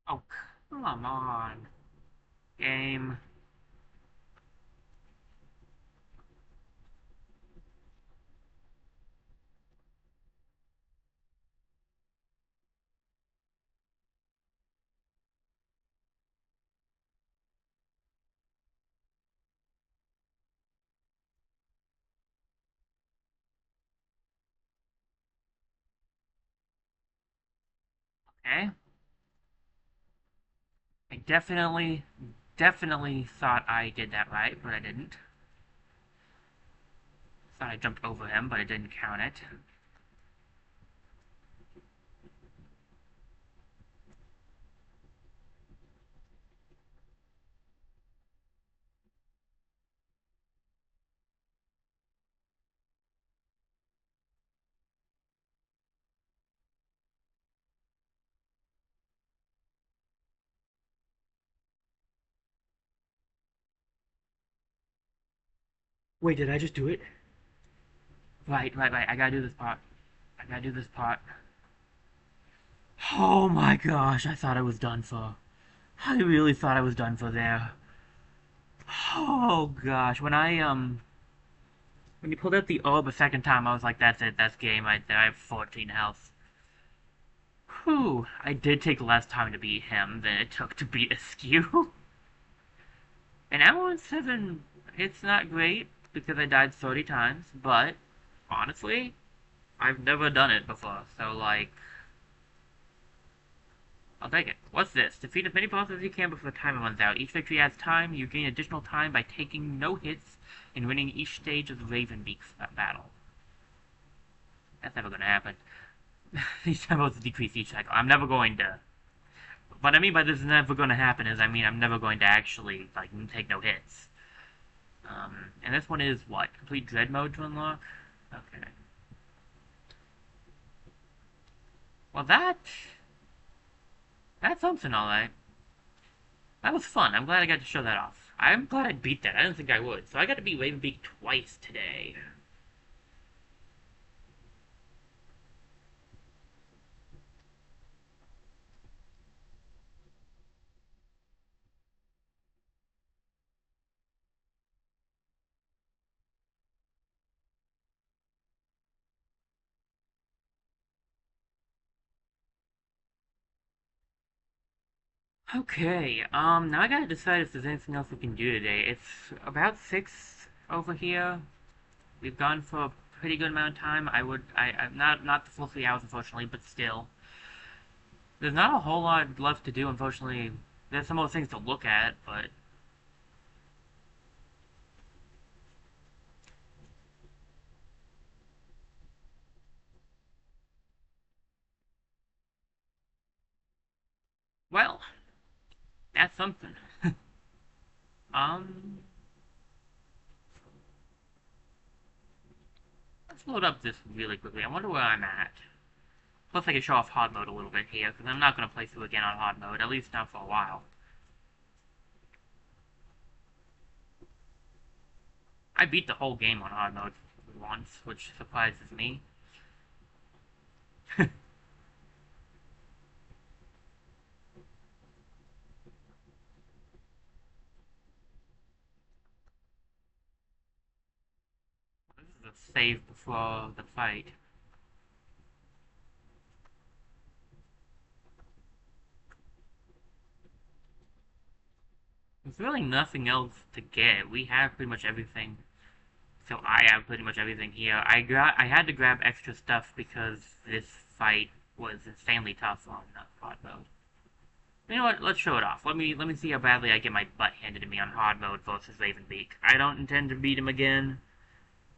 Oh, come on. Game. Okay. I definitely thought I did that right, but I didn't. Thought I jumped over him, but I didn't count it. Wait, did I just do it? Right. I gotta do this part. I gotta do this part. Oh my gosh, I thought I was done for. I really thought I was done for there. Oh gosh, when you pulled out the orb a second time, I was like, that's it, that's game right there. I have 14 health. Whew, I did take less time to beat him than it took to beat Askew. And Ammo 7, it's not great because I died 30 times, but honestly, I've never done it before, so like, I'll take it. What's this? Defeat as many bosses as you can before the timer runs out. Each victory adds time. You gain additional time by taking no hits and winning each stage of the Ravenbeak battle. That's never gonna happen. These times decrease each cycle. I'm never going to. What I mean by this is never going to happen is I mean I'm never going to actually like take no hits. And this one is what? Complete Dread mode to unlock? Okay. Well that's something alright. That was fun. I'm glad I got to show that off. I'm glad I beat that. I didn't think I would. So I got to beat Ravenbeak twice today. Okay, now I gotta decide if there's anything else we can do today. It's about 6 over here. We've gone for a pretty good amount of time. I'm not the full 3 hours, unfortunately, but still. There's not a whole lot left to do, unfortunately. There's some more things to look at, but... Well, that's something. Um, let's load up this really quickly. I wonder where I'm at. Plus I can show off hard mode a little bit here, because I'm not going to play through again on hard mode, at least not for a while. I beat the whole game on hard mode once, which surprises me. This is a save before the fight. There's really nothing else to get. We have pretty much everything. So I have pretty much everything here. I had to grab extra stuff because this fight was insanely tough on hard mode. You know what? Let's show it off. Let me see how badly I get my butt handed to me on hard mode versus Ravenbeak. I don't intend to beat him again,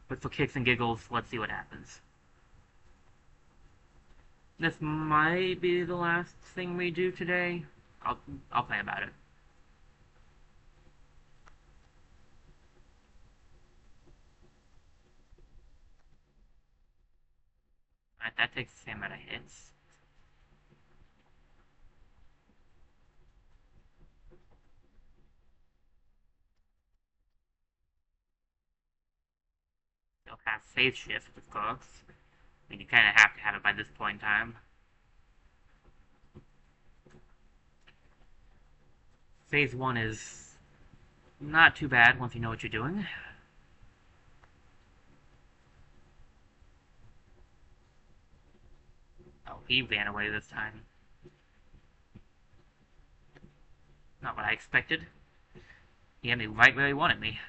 but for kicks and giggles, let's see what happens. This might be the last thing we do today. I'll play about it. Alright, that takes the same amount of hits. They'll have phase shift, of course. I mean, you kind of have to have it by this point in time. Phase 1 is not too bad once you know what you're doing. Oh, he ran away this time. Not what I expected. He had me right where he wanted me.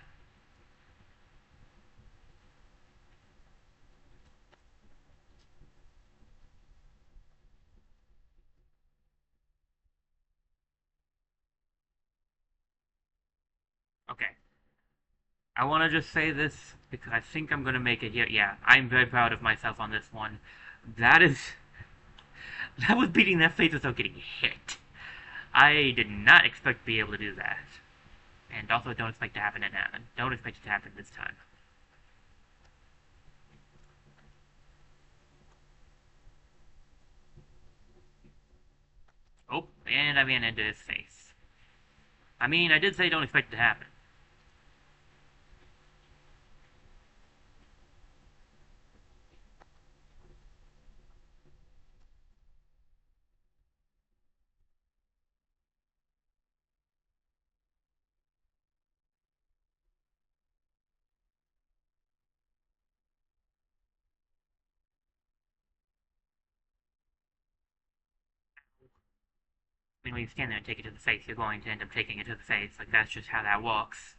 Okay. I want to just say this because I think I'm going to make it here. Yeah, I'm very proud of myself on this one. That is... That was beating that face without getting hit. I did not expect to be able to do that. And also don't expect to happen don't expect it to happen this time. Oh, and I ran into his face. I mean, I did say don't expect it to happen. I mean, when you stand there and take it to the face, you're going to end up taking it to the face. Like, that's just how that works.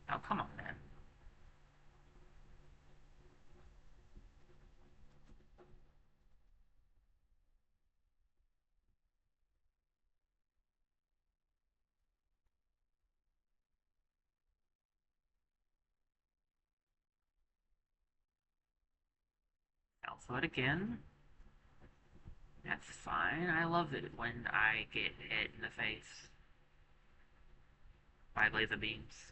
Oh, come on, man. Also it again. That's fine. I love it when I get hit in the face by laser beams.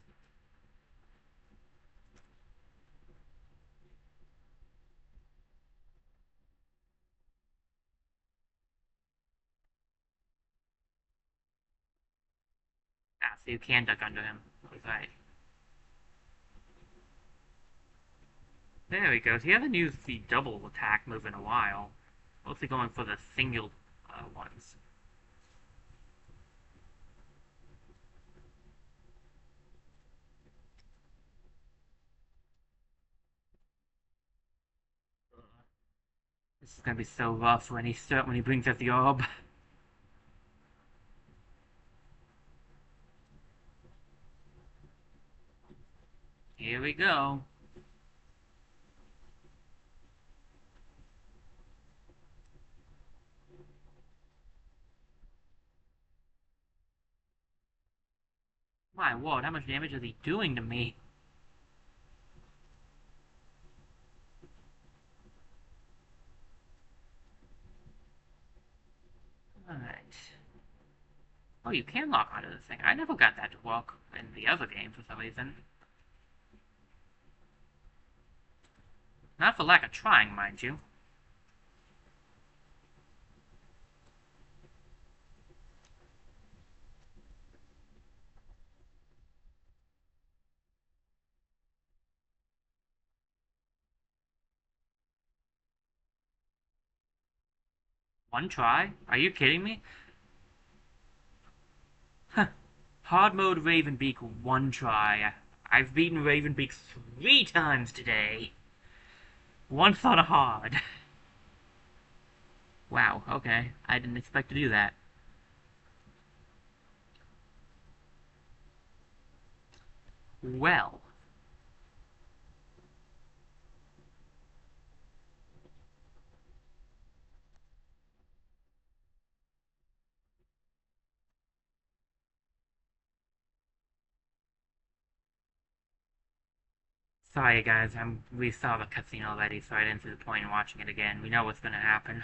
Ah, so you can duck under him. Right. There we go. So you haven't used the double attack move in a while. Mostly going for the single ones. This is gonna be so rough when he brings up the orb. Here we go. My lord, how much damage is he doing to me? Alright. Oh, you can lock onto this thing. I never got that to work in the other game for some reason. Not for lack of trying, mind you. One try? Are you kidding me? Huh. Hard mode Ravenbeak, one try. I've beaten Ravenbeak 3 times today. Once on a hard. Wow, okay. I didn't expect to do that. Well. Sorry guys, we saw the cutscene already, so I didn't see the point in watching it again. We know what's gonna happen.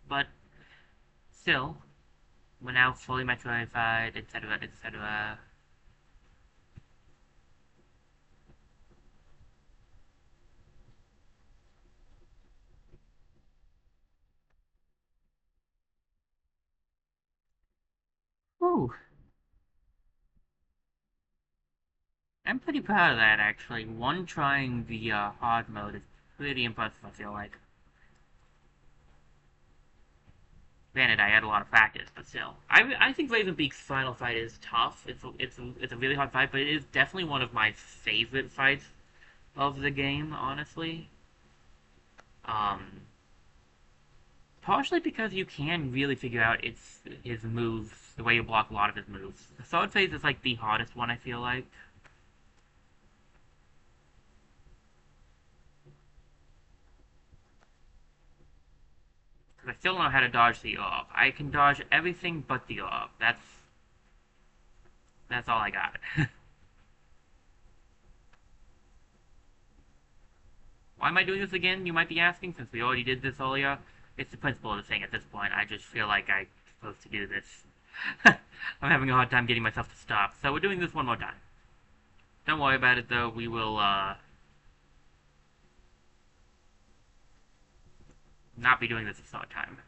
But, still, we're now fully Metroidified, etc., etc. Whew. I'm pretty proud of that, actually. One trying the hard mode is pretty impressive, I feel like. Granted, I had a lot of practice, but still. I think Ravenbeak's final fight is tough. It's a really hard fight, but it is definitely one of my favorite fights of the game, honestly. Um, Partially because you can really figure out his moves, the way you block a lot of his moves. The sword phase is like the hardest one, I feel like. Because I still don't know how to dodge the orb. I can dodge everything but the orb. That's all I got. Why am I doing this again, you might be asking, since we already did this earlier? It's the principle of the thing at this point. I just feel like I'm supposed to do this. I'm having a hard time getting myself to stop, so we're doing this one more time. Don't worry about it, though. We will, not be doing this a third time.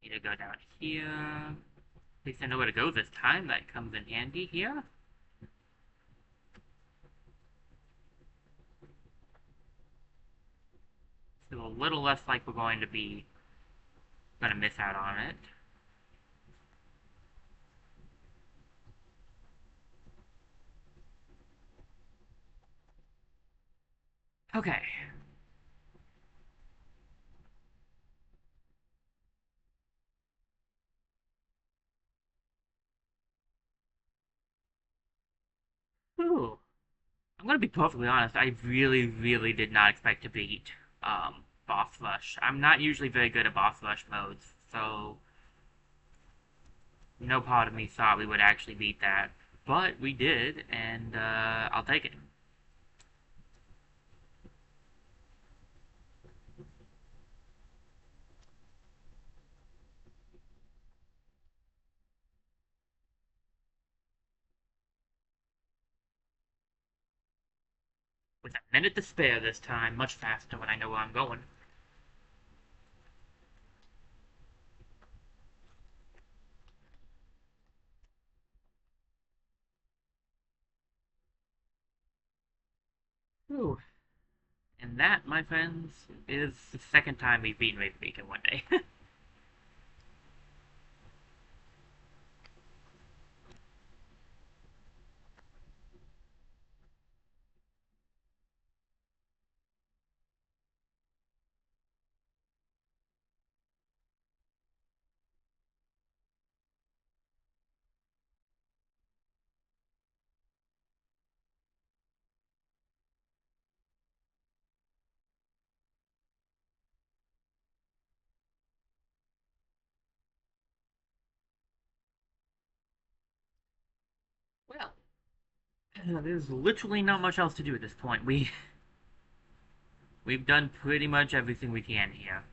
Need to go down here. At least I know where to go this time. That comes in handy here. So a little less like we're going to be gonna miss out on it. Okay. Ooh. I'm gonna be perfectly honest, I really, really did not expect to beat boss rush. I'm not usually very good at boss rush modes, so no part of me thought we would actually beat that. But we did, and I'll take it. With a minute to spare this time, much faster when I know where I'm going. Ooh. And that, my friends, is the second time we've beaten Raven Beacon one day. Well, there's literally not much else to do at this point. We've done pretty much everything we can here.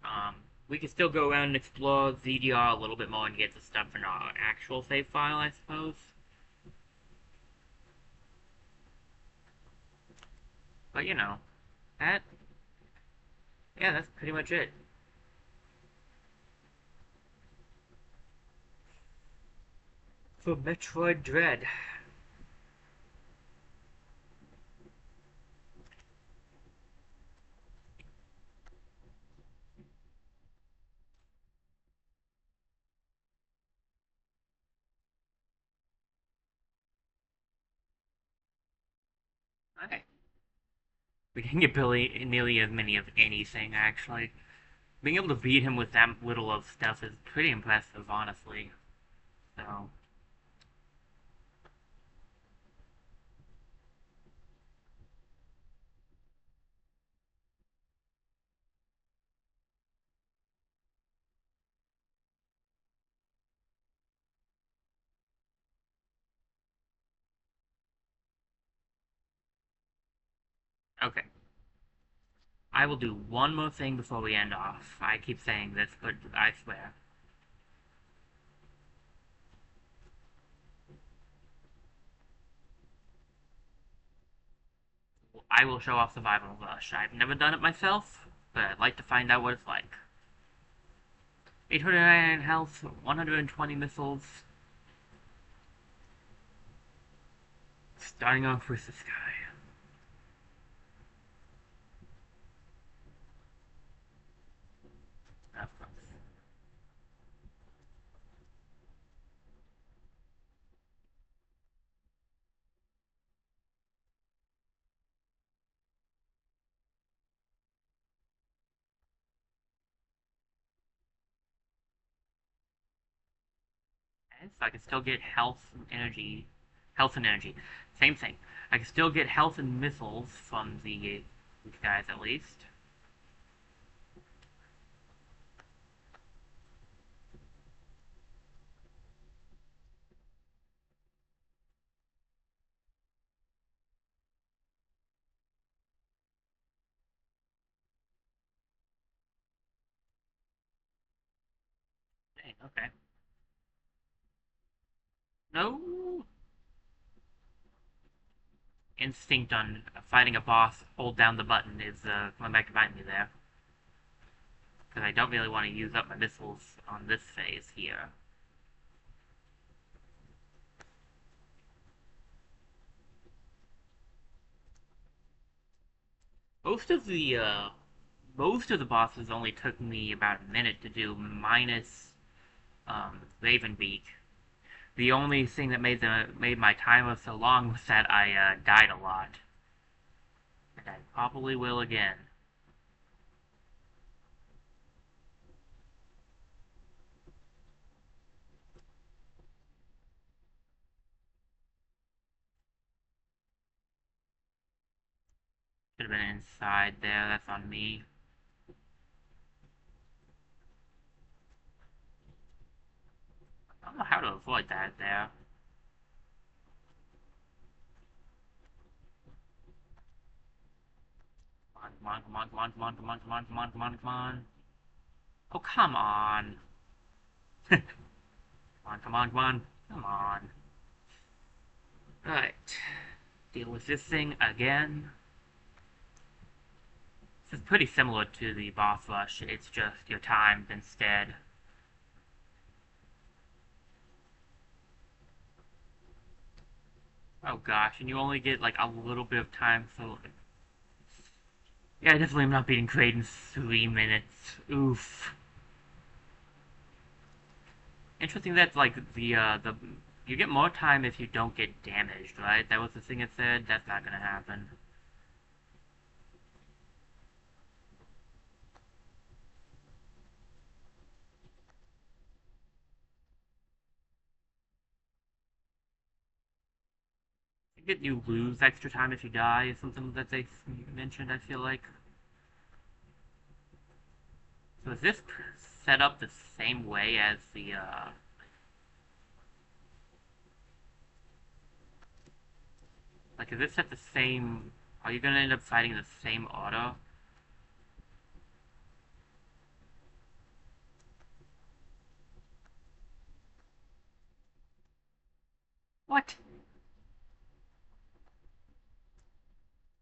Um, we can still go around and explore ZDR a little bit more and get the stuff in our actual save file, I suppose. But you know, that yeah, that's pretty much it. For Metroid Dread. Okay. We didn't get Billy nearly as many of anything, actually. Being able to beat him with that little of stuff is pretty impressive, honestly. So, okay. I will do one more thing before we end off. I keep saying this, but I swear. I will show off Survival Rush. I've never done it myself, but I'd like to find out what it's like. 899 health, 120 missiles. Starting off with this guy. So I can still get health and energy. Health and energy. Same thing. I can still get health and missiles from these guys at least. Dang, okay. No instinct on fighting a boss, hold down the button is coming back to bite me there. Because I don't really want to use up my missiles on this phase here. Most of the most of the bosses only took me about a minute to do, minus Ravenbeak. The only thing that made my timer so long was that I died a lot, and I probably will again. Should have been inside there. That's on me. I don't know how to avoid that there. Come on, come on, come on, come on, come on, come on, come on, come on, come on. Oh, come on. Come on, come on, come on. Come on. Alright. Deal with this thing again. This is pretty similar to the boss rush. It's just your timed instead. Oh gosh, and you only get like a little bit of time, so Yeah, I definitely am not beating Kraid in 3 minutes. Oof. Interesting that like the you get more time if you don't get damaged, right? That was the thing it said. That's not gonna happen. I think that you lose extra time if you die is something that they mentioned. I feel like. So is this set up the same way as the like is this set the same? Are you gonna end up fighting the same auto? What?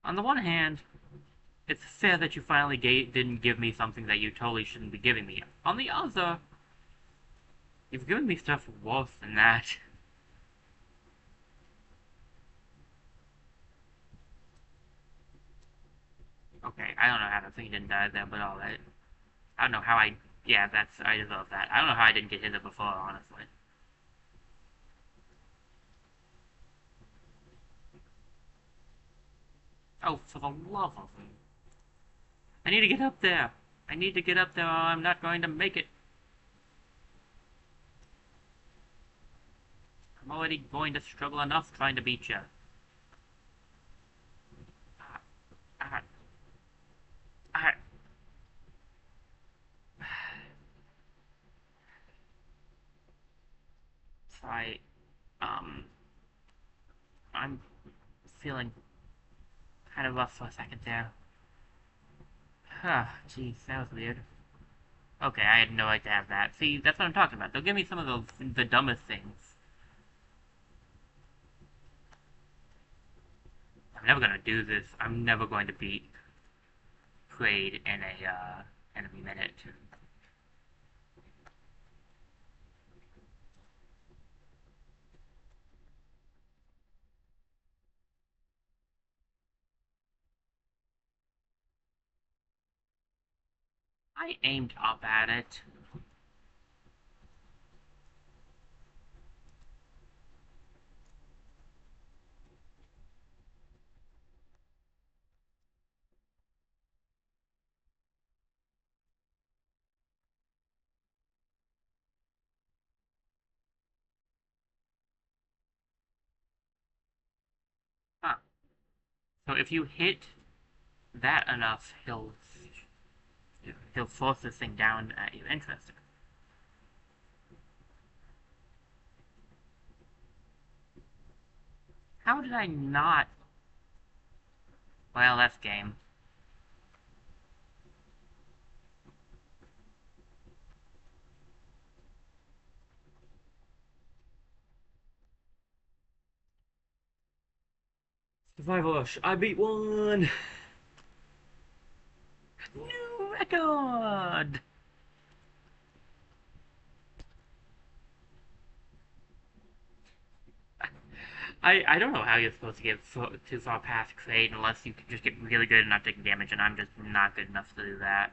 On the one hand, it's fair that you finally didn't give me something that you totally shouldn't be giving me. On the other, you've given me stuff worse than that. Okay, I don't know how the thing didn't die there, but alright. I don't know how I... Yeah, I deserve that. I don't know how I didn't get hit there before, honestly. Oh, for the love of me. I need to get up there. I need to get up there or I'm not going to make it. I'm already going to struggle enough trying to beat you. Ah, ah, ah. Try, um, I'm feeling kind of rough for a second there. Huh, jeez, that was weird. Okay, I had no right to have that. See, that's what I'm talking about. They'll give me some of the dumbest things. I'm never gonna do this. I'm never going to beat Kraid in a, enemy minute. I aimed up at it. Huh. So if you hit that enough, he'll force this thing down at you. Interesting. How did I not? Well, that's game. Survival-ish. I beat one! New record! I don't know how you're supposed to get too far past Kraid unless you can just get really good and not taking damage, and I'm just not good enough to do that.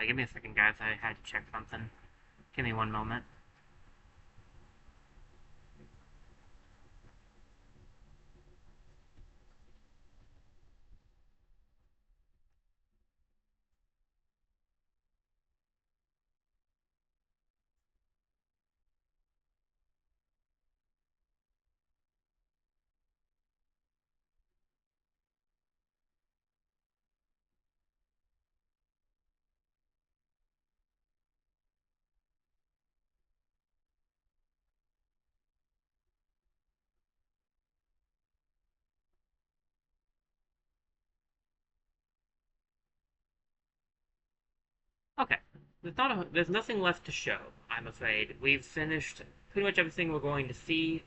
Give me a second, guys. I had to check something. Give me one moment. Okay. There's nothing left to show, I'm afraid. We've finished pretty much everything we're going to see.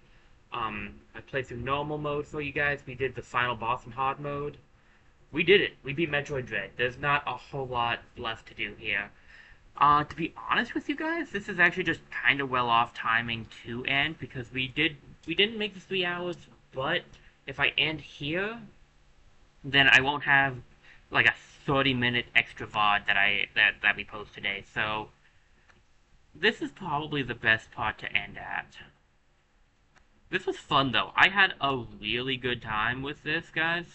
I played through normal mode for you guys. We did the final boss in hard mode. We did it. We beat Metroid Dread. There's not a whole lot left to do here. To be honest with you guys, this is actually just kind of well off timing to end because we didn't make the 3 hours, but if I end here, then I won't have like a 30-minute extra VOD that we post today. So this is probably the best part to end at. This was fun though. I had a really good time with this, guys.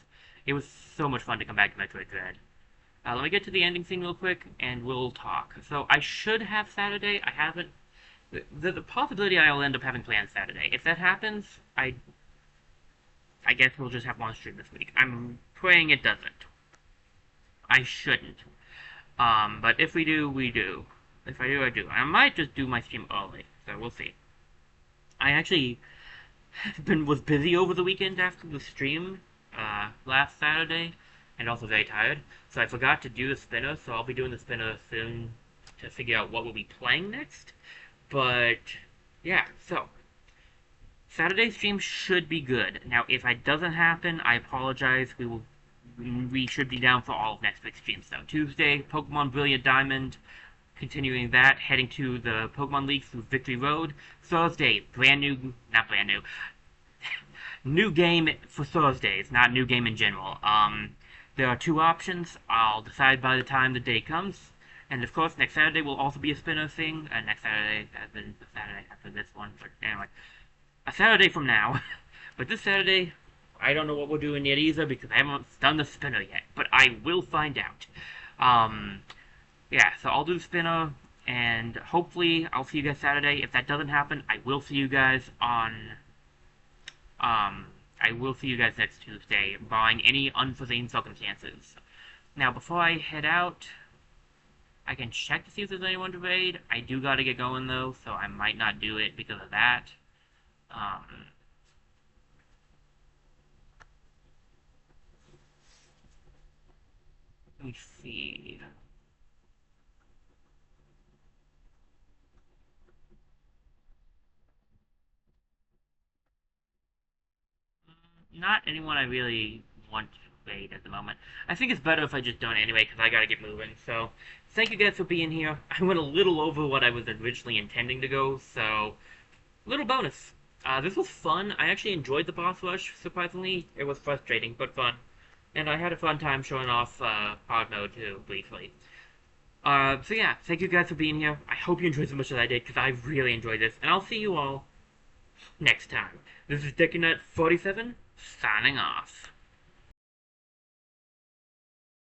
It was so much fun to come back to Metroid Dread. Let me get to the ending thing real quick, and we'll talk. So I should have Saturday. I haven't. The possibility I'll end up having plans Saturday. If that happens, I guess we'll just have one stream this week. I'm praying it doesn't. I shouldn't. But if we do, we do. If I do, I do. I might just do my stream early, so we'll see. I actually was busy over the weekend after the stream last Saturday, and also very tired. So I forgot to do the spinner, so I'll be doing the spinner soon to figure out what we'll be playing next. But yeah, so Saturday stream should be good. Now, if it doesn't happen, I apologize. We should be down for all of next week's streams though. Tuesday, Pokemon Brilliant Diamond. Continuing that, heading to the Pokemon League through Victory Road. Thursday, not brand new, new game for Thursdays, not new game in general. There are two options. I'll decide by the time the day comes. And of course, next Saturday will also be a spinner thing. Next Saturday has been the Saturday after this one. But anyway, a Saturday from now. But this Saturday, I don't know what we're doing yet either because I haven't done the spinner yet. But I will find out. Yeah, so I'll do the spinner, and hopefully I'll see you guys Saturday. If that doesn't happen, I will see you guys I will see you guys next Tuesday, barring any unforeseen circumstances. Now, before I head out, I can check to see if there's anyone to raid. I do gotta get going, though, so I might not do it because of that. Let me see. Not anyone I really want to raid at the moment. I think it's better if I just don't anyway, because I gotta get moving. So, thank you guys for being here. I went a little over what I was originally intending to go, so, little bonus. This was fun. I actually enjoyed the boss rush, surprisingly. It was frustrating, but fun. And I had a fun time showing off hard mode, too, briefly. So yeah, thank you guys for being here. I hope you enjoyed as much as I did, because I really enjoyed this. And I'll see you all next time. This is DickyNut47, signing off.